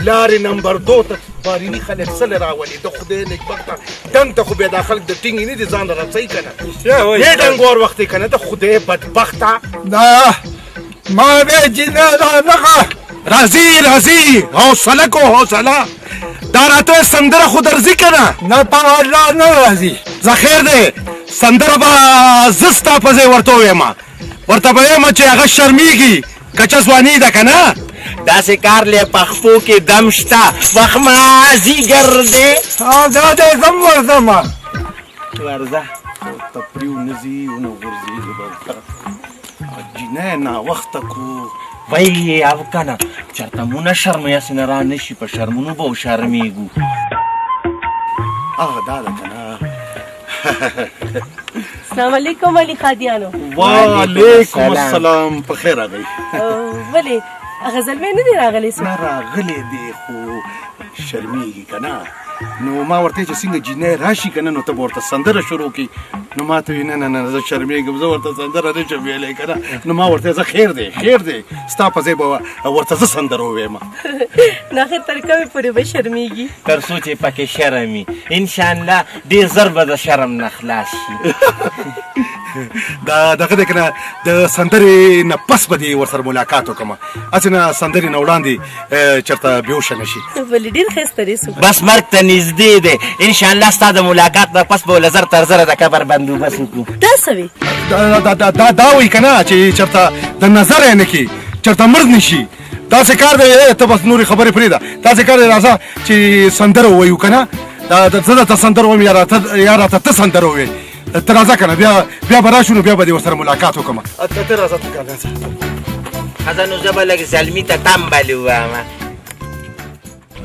لارې نمبر 2 ته باریني خلک څله راولي د خدای نیکبخته ډنګ ته خو بیا دا خلک د ټینګې نه دي ځان رسوي که نه یې ډنګ ور وختې که نه ته خدای بدبخته. نه ما به جینۍ رانغه راځي حوصله کو حوصله. دا راته سندره خو درځي که نه؟ نه په والله نه راځي. زه خیر دی سندره به زه ستا په ځای ورته ووایم ورته به وایم چې هغه شرمېږي کچه ځواني ده که نه. داسې کار لی پخپو کې دم شته وخت مازدیګر دی. دا دی زم ورځمه. ورځه تپریو نه ځي ونه غورځېږي به جینۍ ناوخته کو. وای او که نه چېرته مو نه شرموي هسې نه را نه شي په شرمونو به وشرمېږو. دا ده که نه. السلام علیکم علي خادیانو. وعلیکم السلام. په خیر راغی. ولې هغه زلمی نه دی راغلی؟ نه راغلی دی خو شرمېږي که نه نو ما ورته چې څنګه جینۍ راشي که نه نو ته به ورته سندره شروع کړي نو ما ته وایي نه زه شرمېږم زه ورته سندره نه شم ویلی که نه نو ما ورته زه خیر دی ستا په ځای به ورته زه سندره ووایم. نو آخر تر کومې پورې به شرمېږي؟ تر څو چې پکې شرم وي انشاءالله ډېر زر به د شرم نه خلاص شي. دا دغه دی که نه د سندرې نه پس به دې ورسره ملاقات وکړم هسې نه سندرې نه وړاندې چېرته بېهوشه نه شي. ولې ډېر ښایسته دی څوک. بس مرګ ته نږدې دی انشاءالله ستا د ملاقات نه پس به له زر تر زره د قبر بندوبست وکړو. دا څه وي؟ دا وایي که نه چې چېرته د نظر یې نه کړي چېرته مړ نه شي داسې کار دی. ته بس نورې خبرې پرېږده داسې کار دی راځه چې سندره ووایو که نه زه درته سندره ووایم یا راته ته سندره ووایې ته راځه که نه بیا به راشو نو بیا به دې ورسره ملاقات وکړم. ته راځه ته راځه. ښځه نو زه به لږ زلمي ته تمبل ووایم.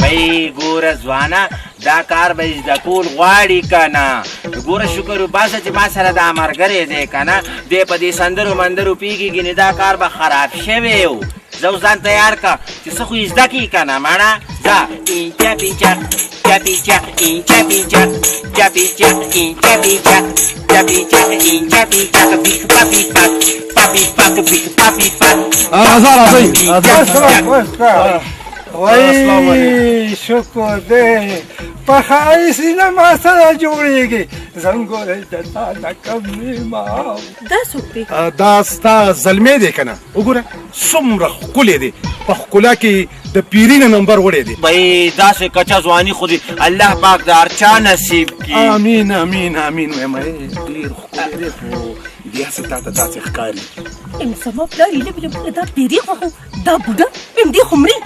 بی ګوره ځوانه دا کار به زده کول غواړي که نه ګوره شکر وباسه چې ما سره دا ملګری دی که نه دی په دې سندرو مندرو پوهېږي نو دا کار به خراب شوی و. زه اوس ځان تیار که چې څه خو یې زده کړي که نه مړه ځه اینچه پینچه چپیچه اینچه پینچه چپیچه اینچه پینچه چپیچه اینچه پینچه بیک پاپی پاک پاپی پاک بیک پاپی پاک. راځه وای شکر دی په ښایستې نه ما سره جوړېږي زنګولی د تا نه کم نیمه. دا څوک دی؟ دا ستا زلمی دی که نه وګوره څومره ښکلی دی په ښکلا کې د پیري نه نمبر وړی دی. بی داسې کچه ځواني خو دې الله پاک د هر چا نصیب کړي. امین وایم ډېر ښکلی دی خو بیا څه تا ته داسې ښکاري ام زما پلار یې لږ دا ډېرې خوښو دا بوډا ام دې خو مري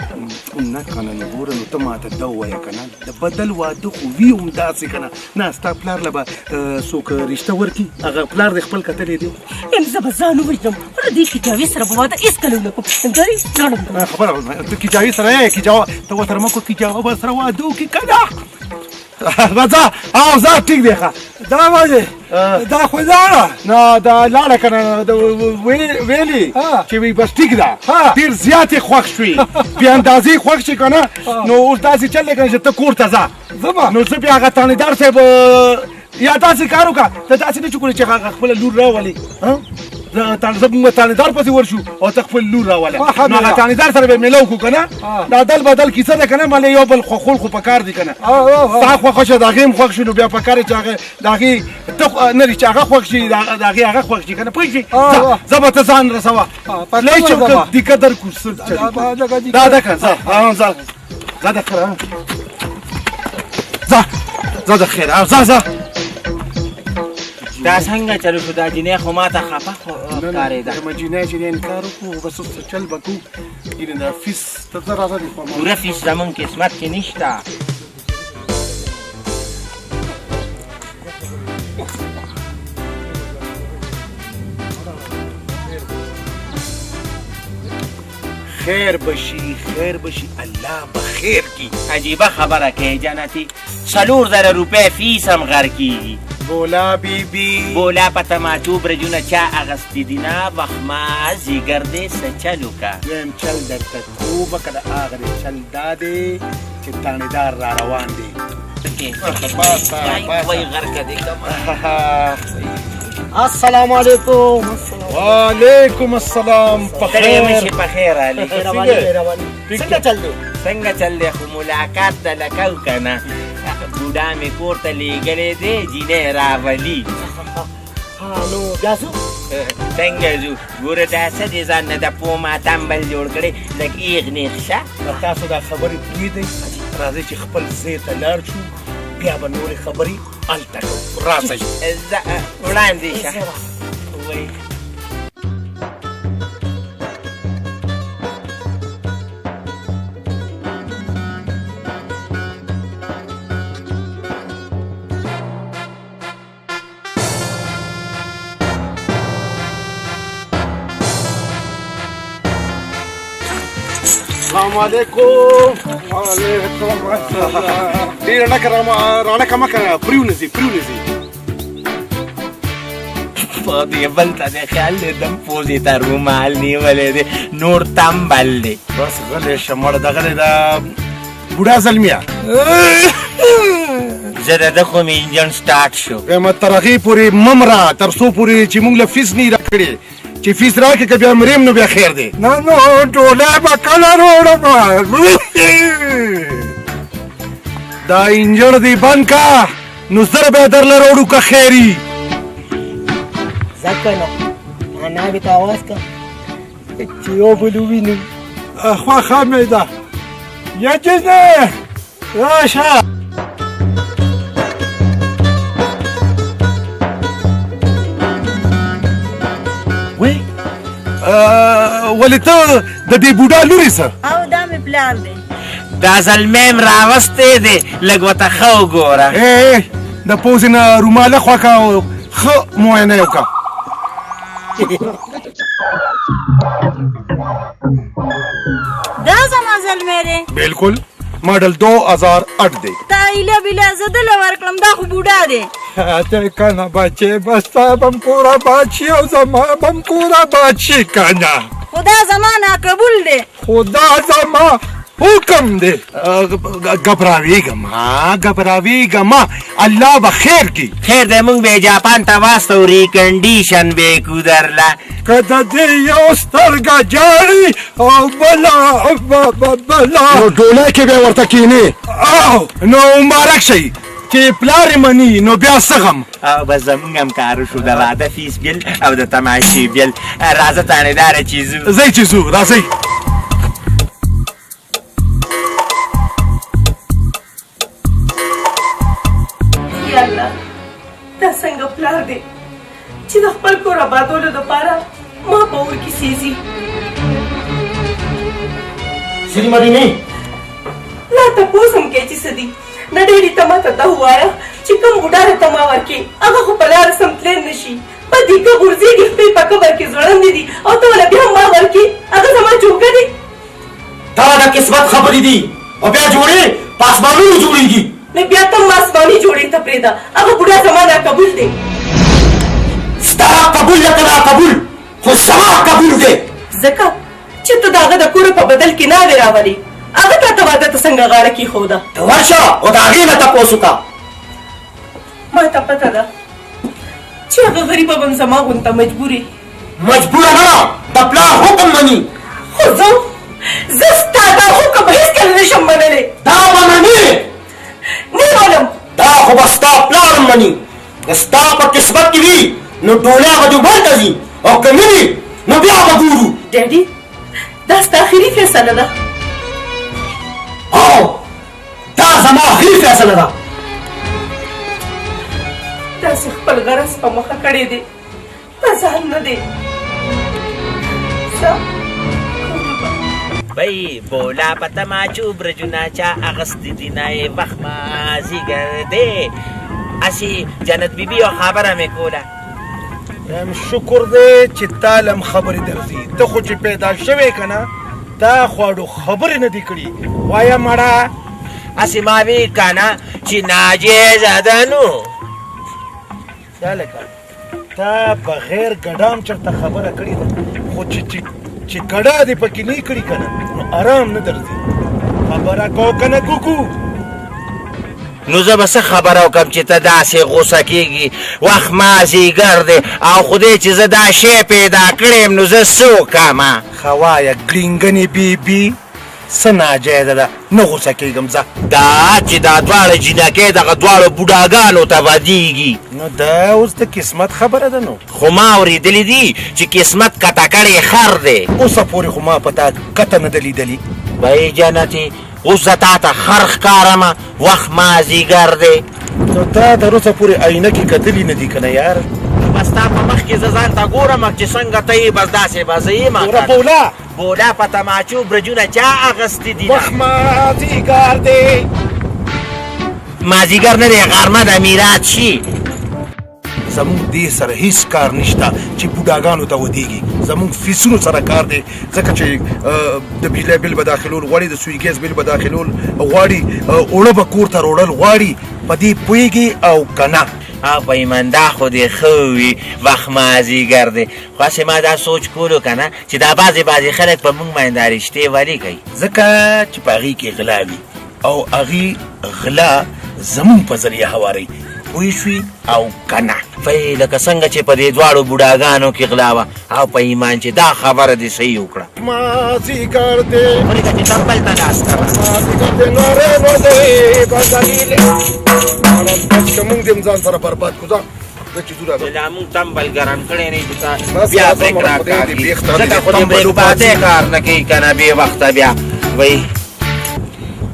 نه که نه نو ګوره نو ته ما ته ده ووایه که نه د بدل واده خو وي همداسې که نه نه ستا پلار له به څوک رشته ورکړي هغه پلار دې خپل کتلی دی ام زه به ځان ووژنم وړه دې کیجاوي سره به واده هېڅکله ونه کوم همداري لاړم خبره ته کیجاوي سره یې ته ورسره مه کړو کیجاوه به سره واده وکړي که نه راځه او ځه ټیک دی ښه دا باندې دا خو لاړه نه دا لاړه که نه ویلي چې وی بس ټیک ده ډېر زیات یې خوښ شوي بې اندازې خوښ شي که نه نو اوس داسې چل دی که نه چې ته کور ته ځه نو زه بیا هغه تانیدار صاحب یا داسې کار وکړه ته داسې نه چې کړې چې هغه خپله لور راولې زه موږ تانیدار پسې ورشو او ته خپل لور راوله نو هغه تانیدار سره به میله وکړو که نه دا دل بدل کیسه ده که نه مالې یو بل خوښول خو پکار دي که نه ستا خوښه شوه د هغې هم خوښ شي نو بیا پکار دی چې هغه د هغې ته نه چې هغه خوښ شي د هغې هغه خوښ شي که نه پوه شي زه به ته ځان رسوه لای چې دیکه در کورسل دا ده که ځه د خیر ځه د خیر ځه دا څنګه چلو شو دا جینۍ خو ما ته خفه ښکارېده جینۍ چې انکار وکړو بس اوس چل به کوو ګینې د فیس ته ځه راځه دې خوا پوره فیس زمونږ قسمت کې نشته خیر بشي الله به خیر کی عجیبه خبره کوي جنتي 4,000 روپۍ فیس هم غر کېږي بولا بیبي بولا په تماچو برجونه چا اغستی دي نه وخما زیګر دې څه چل وکړه دویم چل درته کومه که د هغه د چل دا دی چې تانیدار را روان دی وای غرقه دې السلام علیکم وعلیکم السلام مشي په خیر علي څنګه چل دی څنګه چل دی خو ملاقات ته لکه وکنه بوډا مې کور ته لیږلی دی جینۍ راولي نو بیا ځو څنګه ځو ګوره دا څه دی ځان نه د پوما تمبل جوړ کړی لږ ایغ نیغ شه تاسو دا خبرې پرېږدئ راځئ چې خپل ځای ته لاړ شو بیا به نورې خبرې هلته کوو راسئ وړاندې شه السلام علیکم وعلیکم السلام ډېره رڼکه مه کنه پرېونځي په دې بل ته دې خیال دی دم پوزې ته رومال نیولی دی نور تمبل دی بس غلی شه مړه دغه دی د بوډا زلمیه زه د ده خو مې انجن سټارټ شو قیمت تر هغې پورې مه مره تر څو پورې چې موږ له فیس نه یې راکړې چې فیس راکړې که بیا مریم نو بیا خیر دی نه نو ډولی به کله روړم دا انجن دی بند کا نو زر به درله راوړو که خیري ځکه نو ناوې ته اواز که چې یو بل ووینو خوښه مې ده یا جنې راشه وی ولې ته د دې بوډا لورې څه او دا مې پلار دی دا زلمی م راوستی دی لږ ورته ښه وګوره د پوزې نه روماله خوښه او ښه معاینه یې وکړه دا زما زلمی دی بالکل ماډل 2008 دی تا ایله بیله زه دله ورکړم دا خو بوډا دی ته کنه بچې بس تا بم کوره باد شي او زما بم کوره باد شي کنه خو دا زما ناقبول دی خدا زما حکم دی ګبراویږه الله به خیر کی خیر دی موږ به جاپان ته واستو ریکنډیشن به کړو درله که د دې یو سترګه جاړي او بله نو ډولی کې به ورته کښېنې نو مبارک شئ چې پلار یې مني نو بیا څه غم او بس زمونږ هم کارو شو د واده فیس بیل او د تماشې بیل راځه تانیداره چې ځو ځئ چې ځو راځئ یا الله دا څنګه پلار دی چې د خپل کور کور آبادولو دپاره ما په اور کې سیزي سری مدینه لا تپوس هم کوي چې څه دي نه ډېرې ته ماته دا ووایه چې کوم بوډا راته ما ورکړې هغه خو په لاره سم تللی نه شي په دې که غورځېږي خپې په قبر کې ځوړندې دي او ته وله بیا هم ما ورکړې هغه زما جوګه دی دا د قسمت خبرې دي او بیا جوړې په اسمانونو جوړېږي نو بیا ته هم آسماني جوړې ته پرېږده هغه بوډا زما ناقبول دی ستا قبول نه که ناقبول خو زما قبول دی ځکه چې ته د هغه د کوره په بدل کې ناوې راولې هغه تا ته واده ته څنګه غاړه کېښوده ته ورشه او د هغې نه تپوس وکړه ما ته پته ده چې هغه غریبه به هم زما غونته مجبورې مجبوره نه د پلار حکم مني خو زه ستا دا حکم هېڅکله نشم منلی دا به منې نه منم دا خو به ستا پلار هم مني که ستا په قسمت کې وي نو ډولۍ به دیوبند ته ځي او که نه وي نو بیا به ګورو ډیډي دا ستا اخري فیصله ده او دا زما اخري فیصله ده داسې خپل غرض په مخه کړی دی په ځان نه دی بی بولا پتماچو برجونا چا اغسطی دینای وقت مازیگر دے اسی جنت بی بی و خبره میکولا یم شکر دی چې تالم خبرې درځي ته خو چې پیدا شوې که نه تا خواړو خبرې نه دي کړي وایه مړه اسی ما وی کانا چی ناجیزه ده نو دا لکه تا بغیر ګډام چرته خبره کړې ده خو چې ګډا دې پکې نه کړي که نه نو آرام نه درځي خبره کو که نه کوکو نو زه به څه خبره وکړم چې ته داسې غوسه کېږي وخت مازدیګر دی او خدای چې زه دا شی پیدا کړی یم نو زه څه وکړمه ښه وایه ګرینګنې بیبي څه ناجایزه ده نه غوسه کېږم ځه دا چې دا دواړه جینکۍ دغه دواړو بوډاګانو ته بدېږي نو دا اوس د قسمت خبره ده نو خو ما اورېدلي دي چې قسمت کته کړی خر دی اوسه پورې خو ما په تا کته نه ده لیدلي بی جنتې اوس زه تا ته خر ښکارمه وخت مازدیګر دی نو تا تر اوسه پورې عینکې کتلي نه دي که نه یار بس تا په مخ کې زه ځان ته ګورم چې څنګه ته یې بس داسې به زه یم ګوره بولا بولا په تماچو برجونه چا اغوستي دي وخت مازدیګر دی مازدیګر نه دی غرمه د میرات شي زمونږ دې سره هیڅ کار نشته چې بوډاګانو ته ودیږي زمونږ فیسونو سره کار دی ځکه چې د بجلی بل به داخلول غواړي د سوی ګیس بل به داخلول غواړي اوړه به کور ته روړل غواړي په دې پوهېږي او که نه او په ایماندا خو دې ښه وي وخت مازدیګر دی خو هسې ما دا سوچ کولو که نه چې دا بعضې خلک په موږ باندې دا رشتې ولې کوي ځکه چې په هغې کې غلا وي او هغې غلا زمونږ په ذریعه هواروي پوه شوي او که نه فی لکه څنګه چې په دې دواړو بوډاګانو کې غلا وه او په ایمان چې دا خبره دې صحیح وکړه مازدیګر دی ولې چې تمبل ته لاس کوه مازدیګر دی نارې وځئ بدلیلې بس که مونږ دې هم ځان سره برباد کړو ځه زه چې ځو راځم لا مونږ تمبل ګرم کړی دی چې تا بس بیا راځه بریک مړه خدای دې راکاږي بیخ ته ځکه خو دې تمبل بریک وباسي. باندې کار نه کوي که نه بې وخته بیا وایي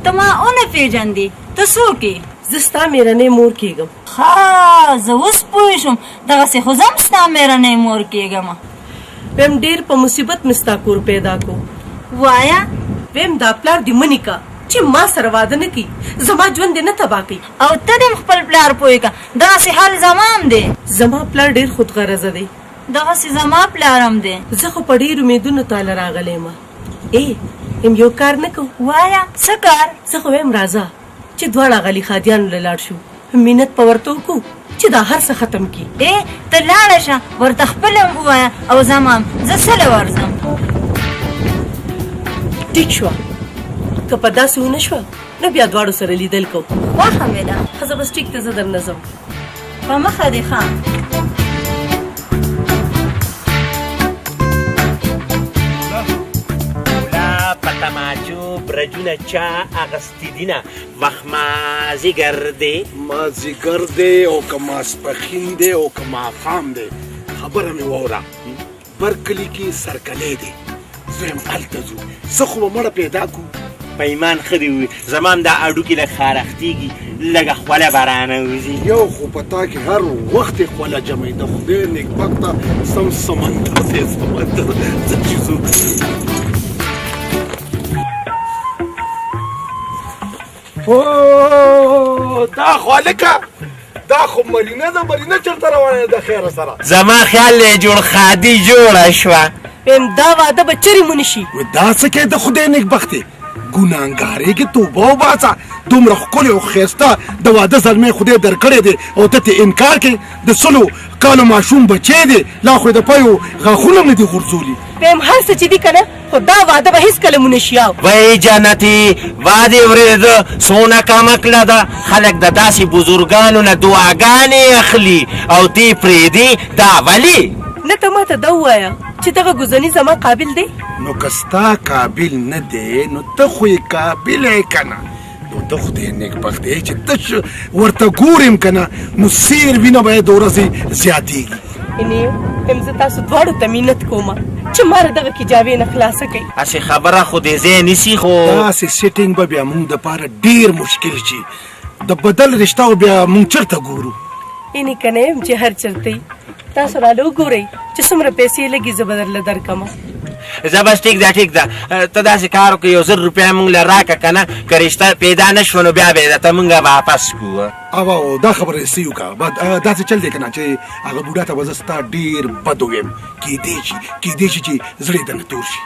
ته ما ونه پېژندې ته څوک یې زه ستا مېرنۍ مور کېږم ها زه اوس پوه شوم دغسې خو زه هم ستا مېرنۍ مور کېږم ویم ډېر په مصیبت مې ستا کور پیدا کو وایه ویم دا پلار دې منې که چې ما سره واده نه کوي زما ژوند دې نه تباه کوي او ته دې هم خپل پلار پوه که دغسې حال زما هم دی زما پلار ډېر خودغرضه دی دغسې زما پلار هم دی زه خو په ډېرو امیدونو تاله راغلی یم یم یو کار نه کوو وایه څه کار زه خو ویم راځه چې دواړه غلي خادیانو له لاړ شو مینت په ورته وکړو چې دا هر څه ختم کړي ته لاړه شه ورته خپله هم ووایه او زما هم زه سله ورځم ټیک شوه که په داسې ونه شوه نو بیا دواړو سره لیدل کوو خوښه مې ده ښه زه بس ټیک ته زه درنه ځم په مخه دې ښه پتماچو برجونه چا اغستی دینه وخت مازدیګر دی مازدیګر دی او که ماسپښین دی او که ماښام دی خبره مې واوره بر کلي کې سرکلی دی زه یم هلته ځو څه خو به مړه پیدا کړو په ایمان ښه دې ووي زما هم دا هډوکي لږ خارښتېږي لږه خوله به رانوځي یو خو په تا کې هر وخت یې خوله جمعي د خدای نېکبخته سم سمندر دی سمندر څه چیزو او دا خو هلکه دا خو مرینه ده مرینه چېرته روانه ده د خیره سره زما خیال دی جوړ خادي جوړه شوه ویم دا واده به چرې مو نشي دا څه کې د خدای نیکبختې ګناهګارې کې توبه وباسه دومره ښکلې او ښایسته د واده زلمی خدای درکړی دی او ته ترې انکار کوې د سلو کالو ماشوم بچی دی لا خو یې د پیو غاښونه هم نه دي غورځولي ویم هر څه چې دي که نه خو دا واده به هېڅکله مو نشي او وای جنتي وادي ورېده سونه کمه کړه ده خلک د داسې بزرګانو نه دعاګانې اخلي او دې پرېږدي دا ولې نه ته ماته دا ووایه چې دغه ګزني زما قابل دی نو که ستا قابل نه دی نو ته خو یې قابل یې که نه نو ته خدای نیکبخت دی چې تش ورته ګورم که نه نو سیر وینه به یې د ورځې زیاتېږي یعنې یم زه تاسو دواړو ته مینت کومه چې ما دغه کجاوې نه خلاصه کوي هسې خبره خو دې ځای نیسي خو داسې سیټینګ به بیا موږ دپاره ډېر مشکل شي د بدل رشتهو بیا موږ چېرته ګورو یعنې که نه یم چې هر چېرته تاسو راله وګورئ چې څومره پیسې لګي زه به درله درکمه زه بس ټیک ده ټیک ده ته داسې کار وکړې 1000 روپۍ موږ له راکړه که نه که رشته پیدا نه شوه نو بیا به یې درته موږ واپس کړو او دا خبره یې صحیح وکړه داسې چل دی که نه چې هغه بوډا ته به زه ستا ډېر بد وویم کیدی شي چې زړه یې درنه تور شي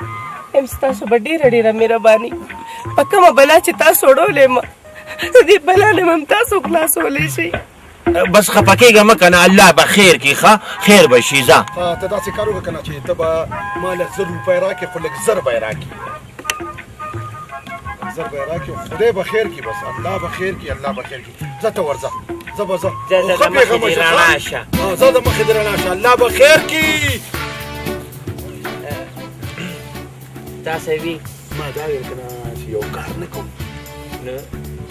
یم ستاسو به ډېره ډېره مهرباني په کومه بلا چې تاسو وړولې یم دې بلا نه به هم تاسو خلاصولی شئ بس خفه کېږه مه که نه الله به خیر کړي ښه خیر به شي ځه ته داسې کار وکړه که نه چې ته به ما له 1000 روپۍ راکړې خو لږ زر به یې راکړي زر به یې راکړي خدای به خیر کړي بس الله به خیر کړي الله به خیر کړي ځه ته ورځه زه به ځه ځه د مخې دې رڼا شه زه د مخې دې رڼا شه الله به خیر کړي تاسې وي ما دا ویل که نه چې یو کار نه کوم نو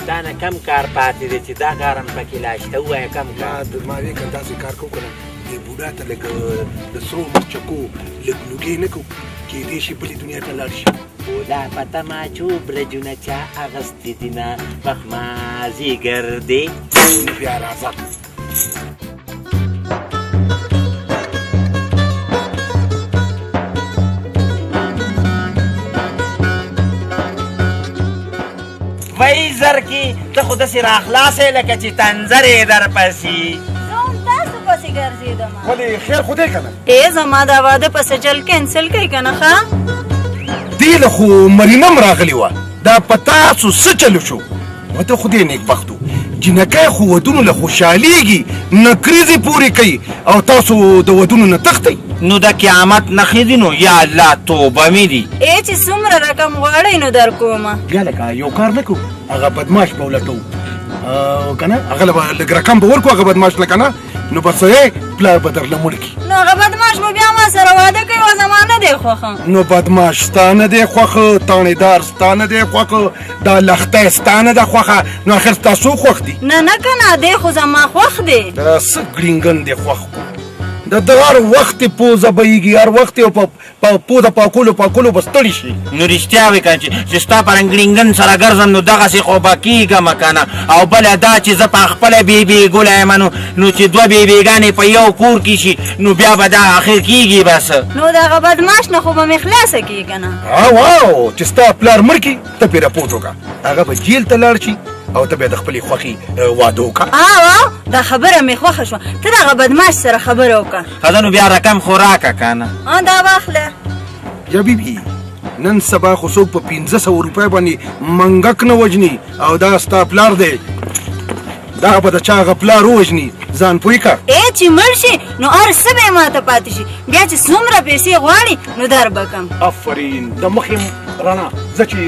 دا نه کم کار پاتې دی چې دا کار هم پکې لا شته ووایه کم کار ما وی که داسې کار کوو که نه دې بوډا ته لږ د سرو مرچکو لږ لوګې نه کوو کیدی شي بلې دنیا ته لاړ شي بوډا په تماچو برجونه چا اغوستي دینه پخمازیګر دی بیا راځه وای زرکي ته خو داسې راخلاصې لکه چې تنظرې در پسې زه هم تاسو پسې ګرځېدم ولې خیر خدای که نه ای زما دا واده پسې چل کینسل کوي که نه ښه دې له خو مرینه هم راغلې وه دا په تاسو څه چلو شو ته خدای نیکبخت و جنکۍ خو ودونو له خوشحالېږي نکریزې پورې کوي او تاسو د ودونو نه تښتئ نو د قیامت نښې دي نو یا الله توبه مې دي ای چې څومره رقم غواړئ نو در کومه بیا لکه یو کار نه کوو هغه بدماش به ولټوو که نه هغه له به لږ رقم به ورکړو هغه بدماش له که نه نو بس پلار به درله مړ کړي نو هغه بدماش به بیا ما سره واده کوي او زما نه دی خوښه نو بدماش ستا نه دی خوښه تانېدار ستا نه دی خوښه دا لښتی ستا نه ده خوښه نو آخر ستا څوک خوښ دي نه نه که نه دی خو زما خوښ دی دا څه ګړینګن دی خوښ د هر وخت پوزه بهیږي هر وخت یې په پوزه پاکولو به ستړي شي نو رښتیا وایي که چې ستا په رنګړینګن سره ګرځم نو دغسې خو به کېږم که نه او بله دا چې زه په خپله بېبېګوله یم نو چې دوه بېبېګانې په یو کور کې شي نو بیا به دا اخر کېږي بس نو د هغه بدماش نه خو به مې خلاصه کېږي که نه او چې ستا پلار مړ کړي ته پرې راپورټ وکړه هغه به جیل ته لاړ شي او ته بیا د خپلې خوښې واده وکړه او دا خبره مې خوښه شوه ته د هغه بدماش سره خبره وکړه ښه نو بیا رقم خو راکړه که نه دا واخله یا بیبي نن سبا خو څوک په 1500 روپۍ باندې منګک نه وژني او دا ستا پلار دی دا به د چا هغه پلار ووژني ځان پوه که ای چې مړ شي نو هر څه به یې ماته پاتې شي بیا چې څومره پیسې غواړي نو در به کم آفرین د مخې رڼا زه چې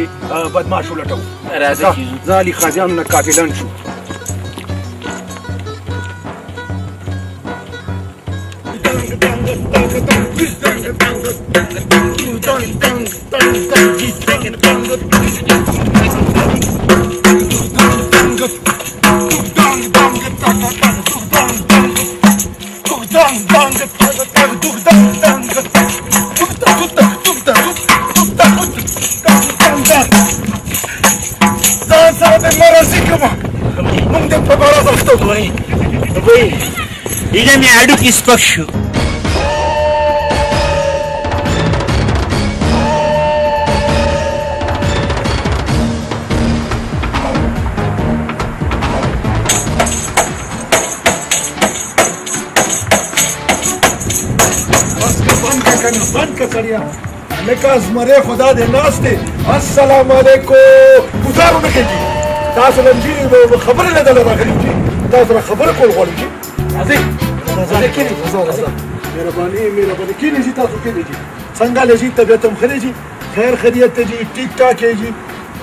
بدماش ولټوم راځه زه علي خاجیانو نه قاتلان شو ځان سره دې مرضي کړمه موږ دې په باره اخته کړو وای ایله مې هډوکي سپک شو بند که سړیا لکه زمری خدا دې ناست دی السلام علیکم ګزار ونه کېږي تاسو لمجي خبرې نه دله راغلي چې تاسو را خبره کول غواړئ چې راځئ راځئ کېنئ مهرباني کېنئ چې تاسو کېنئ چې څنګه لږي طبیعت هم ښه دی چې خیر خیریت دی چې ټیک ټاک یې چې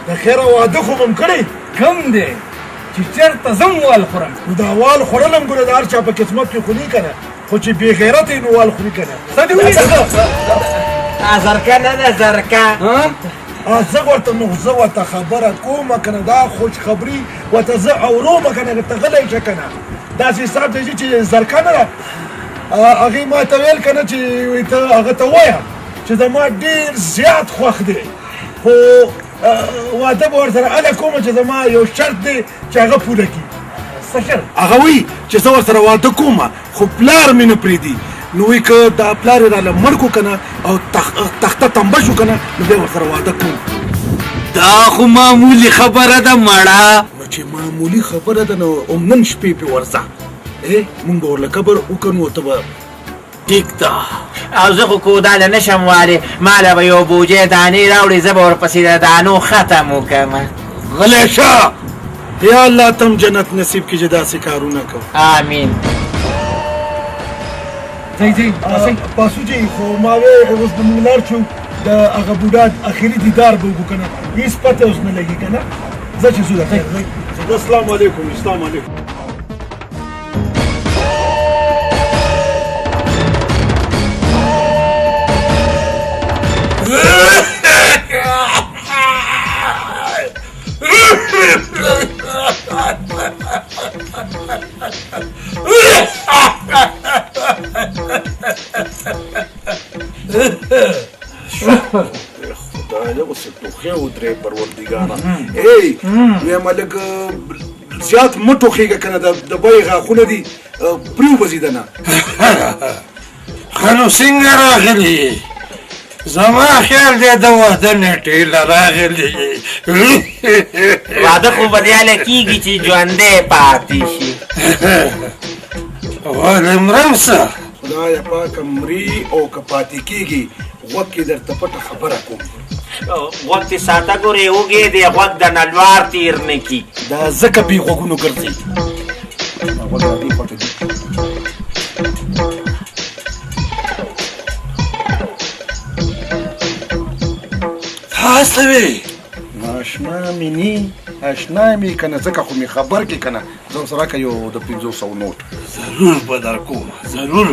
د خیره واده خو به م کړی کم دی چې چېرته زه م وال خورم نو دا وال خوړل هم ګوره د هر چا په قسمت کې خو نه که نه خو چې بې غیرت یې نو وال خوري که نه څه دې وایي زرکه نه ده زرکه زه ورته نو زه ورته خبره کوم که نه دا خوش خبري ورته زه اورم که نه ته غلی شه که نه داسې حساب دی چې زرکه نه ده هغې ما ته ویل که نه چې ته هغه ته ووایه چې زما ډېر زیات خوښ دی خو واده به ورسره هله کوم چې زما یو شرط دی چې هغه پوره کړي څه شرط هغه وایي چې زه ورسره واده کوم خو پلار مې نه پرېږدي نو وایي که دا پلار یې راله مړ کړو که نه او تخته تمبه شو که نه نو بیا ورسره واده کوم دا خو معمولي خبره ده مړه نو چې معمولي خبره ده نو نن شپې پې ورځه مونږ به ورله قبر وکړو نو ته به ټیک ده او زه خو کوداله نشم والی ماله به یو بوجې دانې راوړې زه به ورپسې د دانو ختم وکړم غلی شه یا الله تم جنت نصیب کړي چې داسې کارونه کوو آمین پاسو جی خو ما وی اوس د مونږ لاړ شو د هغه بوډا اخري دیدار به وکړو که نه هېڅ پته اوس نه لګي که نه ځه چې ځو السلام علیکم السلام علیکم خدای اوس ټوخې ودرې پروردګاره ویم لږ زیات مه ټوخېږه که نه د بیې غاښونه دي پرېوبځي دنه ښه نو څنګه راغلي زما خیال دی د واده نیټې له راغلي واده خو به دیاله کېږي چې ژوندی پاتې شي ولې مرم څه خدای پاکه مري او که پاتې کېږي غوږ کې درته پټه خبره کوم غوږ دې ساته ګورې وږې دی غوږ د نلوار تیر نه کي دا ځکه بې غوږونو ګرځي غوږ دې پټه دي هسته وې اشنا مې نه اشنا مې که نه ځکه خو مې خبر کې که نه زه ورسره راکړه یو د 500 نوټ ضرور به درکوم ضرور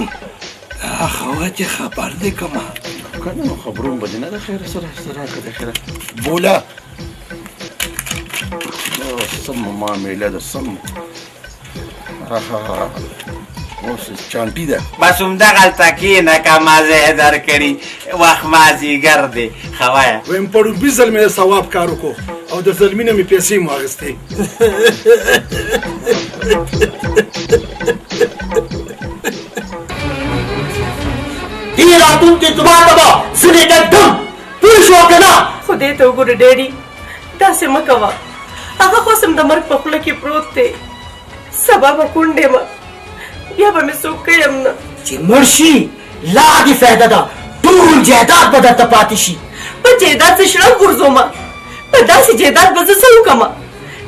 دا خواتې خبر دې کومه که نه نو خبرون به دې نه د خیره سره راکړه د خیره بوله سم معامله ده سم اوس چانټي ده بس همدغلته کښېنه که مزه یې درکړي وخت مازدیګر دی ښه وایه ویم پړوبي ځل مې ثواب کار وکړو او د زلمي نه مې پیسې مو اخیستې دې راتلونکي جومات ته به سنې ډډم پوه شوه که نه خدای ته وګوره ډیډي داسې مه کوه هغه خو اوس هم د مرګ په خوله کې پروت دی سبا به کونډې مه بیا به مې څوک یم نه چې مړ شي لا دې فایده ده ټول جایداد به درته پاتې شي په جایداد څه شړم غورځومه په داسې جایداد به زه څه وکړمه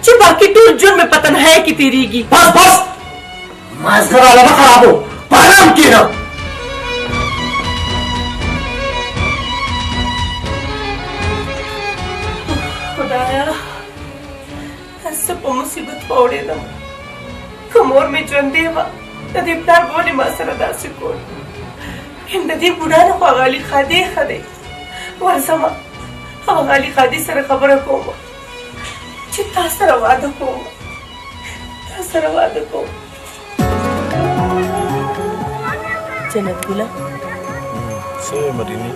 چې باقي ټول ژوند مې په تنهایۍ کې تېرېږي بس بس مازدیګر راله مه خرابو په ارام کښېنه خدایا څه په مصیبت واوړېدم که مور مې ژوندۍ وه د دې پلار به ولې ما سره داسې کول د دې بوډا نه خو هغه علي خادی ښه دی ورځمه هغه علي خادي سره خبره کوم چې تا سره واده کوم جنت ګله څه مدینه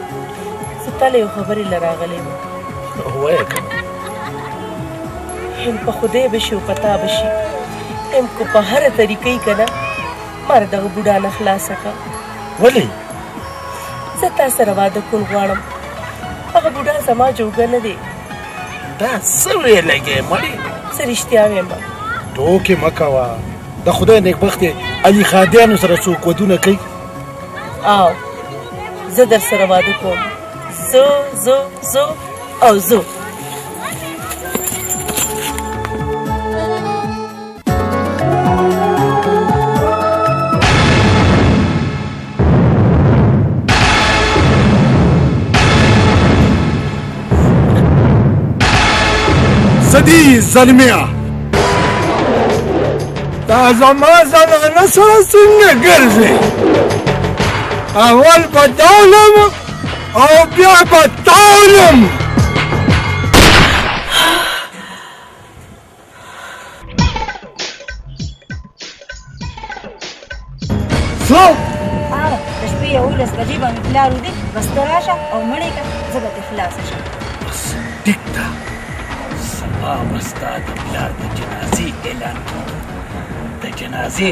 زه تاله یو خبرې له راغلی وم وایه کنه هم په خدای بشي او پتا بشي هم کو په هر طریقې کنه مر دغه بوډا نه خلاصه کا ولې زه تا سره واده کول غواړم هغه بوډا زما جوګه نه دی دا څه ویلګې مړې زه رښتیا وایم ټوکې مه کوه د خدای نیکبخت علي خادیانو سره څوک ودونه کوي او زه در سره واده کوم زو او زو زدی ظلمیا دا زما زنانه سره څنګه ګرځې اول به داولم او بیا به تاولم څو د شپې 11 بجې به مې پلار ودی بس ته راشه او مړې که زه به ترې خلاصه شم ټیک ده سبا به ستا د پلار د جنازې اعلان کوم د جنازې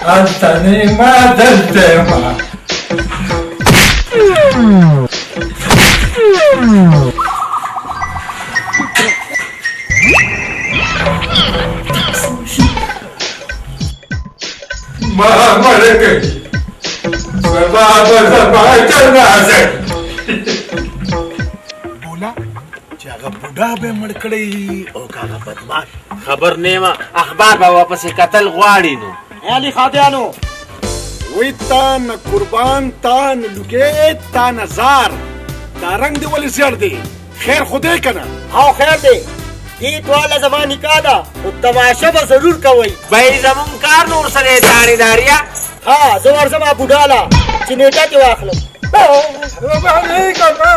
Antoni ma del tema. ما لك سبا جنازه بولا چې هغه بوډا به مړ کړی او که هغه بدماش خبر نیمه اخبار به واپس قتل غواړي نو علي خادیانو وی تا نه قربان تا نه لوګې تا نه زار دا رنګ دې ولې زیړ دی خیر خدای کنه او خیر دی دې ټوله زما نکاح ده خو تماشه به ضرور کوئ بای زمون کار نور سره داړیداریا ها زه ورځم بوډا له چې نیټه دې واخلم روانې کما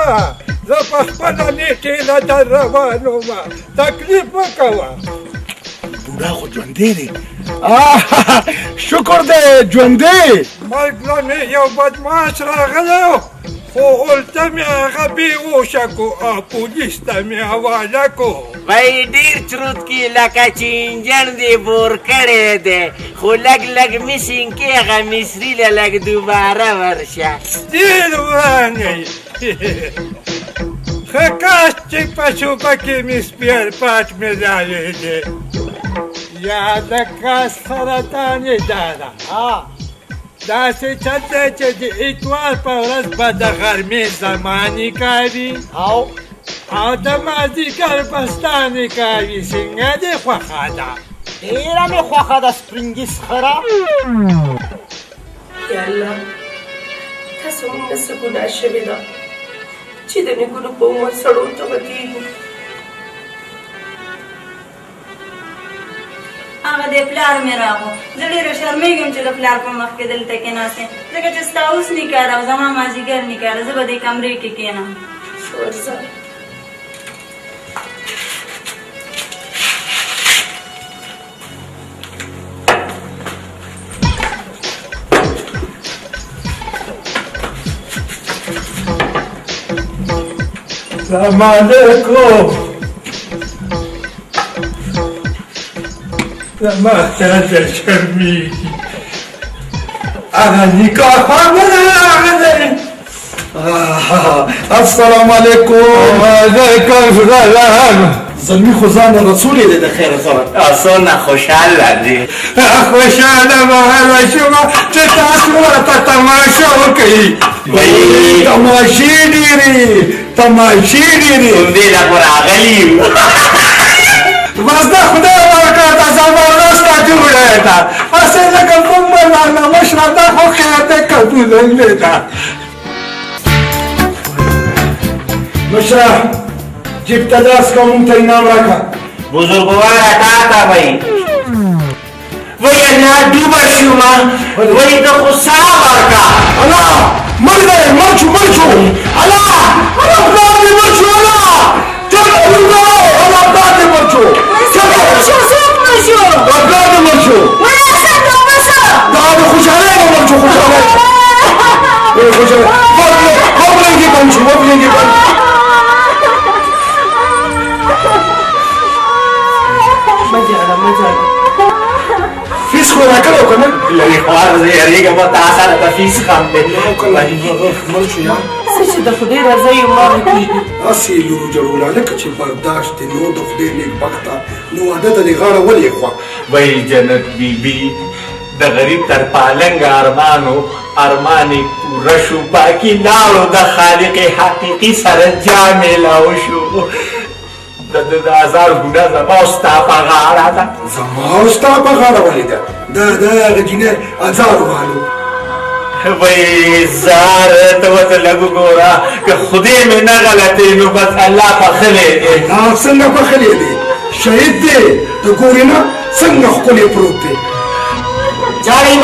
زه په خپله نیټې نه در روان وم تکلیف مه کوه بوډا خو ژوندی دی شکر دی ژوندی مرګ له مې یو بدماش راغلی و خو الته مې هغه بېهوشه کو او پولیس ته مې حواله کو بای ډیر چروت کی لکه چې انجن دی بور کړی دی خو لږ لږ میسینګ کې هغه مصري له لږ دوباره ورشه ډېر وران یې ښه کاش چې په شوبه کې مې سپیر پاټ میلاوی دی یا د کاس سرطان یې دا ده داسې چل دی چې د اتوار په ورځ به د غرمې زمانې کوي او د مازدیګر به ستا نکاوي څنګه دې خوښه ده ډېره مې خوښه ده سپرنګي سخره یا الله تاسو موږ څه ګناه شوې ده چې د نیکونو په عمر سړو ته وکېږو هغه د پلار مې راغو زه ډېره شرمېږم چې د پلار په مخ کې دلته کېناستې ځکه چې ستا اوس نکاح ده او زما مازدیګر نکاح ده زه به دې کمرې کې کښېنم ورځه السلام عليكم لما احتاج شميكي أنا نكاح علي السلام علیکم وعليكم السلام زلمی خزان رسولی ده خیر سره آسان خوشحال دی خوشحاله به شما چې تاسو ورته تماشا وکړئ تماشې ډېرې دې لا پر راغلی بس دا خدای ورکړه دا زبردسته جوړه ده هسې لکه موږ مولانا مشره دا خو خیر دی قبوله ده مشره جبت دست کا مونږ ته انعام راکړه بزرگوار تا تا وای وای الله ډوبه شوما وای د خو ساه ورکا الله مرچو الله پلار دې مرچو الله چل الله پلار دې مرچو پلار دې مرچو دا د خوشحاله مرچو خوشحاله وبلنګي بنچو فیس خو راکړو که نه لږ خوار زه یېرېږم په تا سره ته فیس خام دی مرچو یا څه چې د خدای رضا یې ما کېږي هسې لورو جوړوله لکه چې برداشت دی نو د خدای نیکبخته نو واده ته دې غاړه ولې خوا وای جنت بیبي د غریب تر پالنګ ارمان پوره شو باقي لاړو د خالق حقیقي سره جام میلاو شو د هزار ګونه زما او ستا په غاړه ده زما او ستا په غاړه ولې ده دا د هغه جینۍ هزارو مالو وای زار ته ورته لږ ګوره که خدای مې نه غلطې نو بس الله پخلی دی دا څنګه پخلی دی شهید دی ته ګورې نه څنګه ښکلی پروت دی جاړی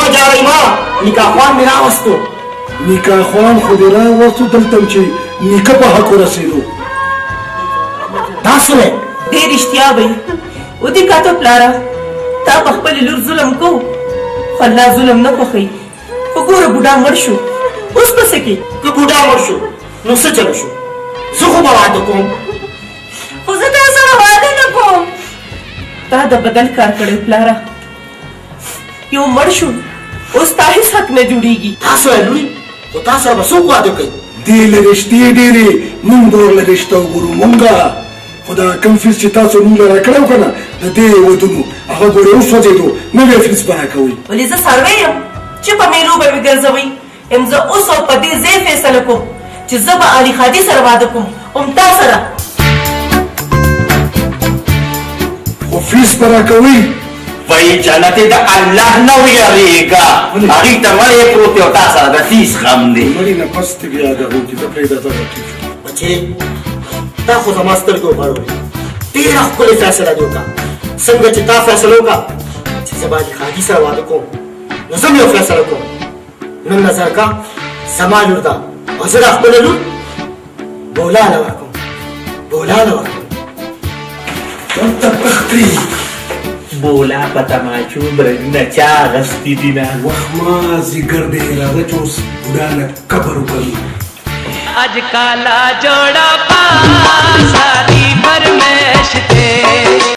ما نکاح خوان مې راوستو نکاح خوان خو دې راوستو دلته چې نیکه په حق ورسېدو تاسو نه دې رښتیا وایي ودې کاته پلاره تا په خپلې لور ظلم کوو خو الله ظلم نه خوښوي خو ګوره بوډا مړ شو اوس به څه کې که بوډا مړ شو نو څه چلو شو زه خو به واده کوم خو زه تا سره واده نه کوم تا د بدل کار کړی پلاره یو مړ شو اوس تا هېڅ حق نه جوړېږي تاسو یې لوی خو تا سره به څوک واده کوي دې له رښتې ډېرې مونږ به ورله رښته وګورو مونږه خو دا کوم فیس چې تاسو مونږ له راکړی و که نه د دې ودونو هغه ګورې وسوځېدو نوی فیس به راکوئ ولې زه څاروی یم چې په میلو به مې ګرځوئ یم زه اوس او په دې ځای فیصله کوم چې زه به علي خادي سره واده کوم هم تا سره خو فیس به راکوئ وای جنت د الله نه ویریږه هغې ته ولې پروت یو تا سره د فیس غم دی مړي نه پس دې بیا دغه وکړي زه پرېږده ته به ټیک شو بچې تا خو زما سترګې وبړولې ډېره ښکلې فیصله دې وکړه څنګه چې تا فیصله وکړه چې زه به علي خادي سره واده کوم نو زه مې یو فیصله کوم نن نظر کا زما لور ده او زه د خپلې لور بولاله ورکوم دلته پختې بولا په تماچو برګونه چا اغستې دي نه وخت ما ځیګر دی راځه چې اوس بوډا نه قبر وکړو आज काला जोड़ा पा शादी फरमाइश थे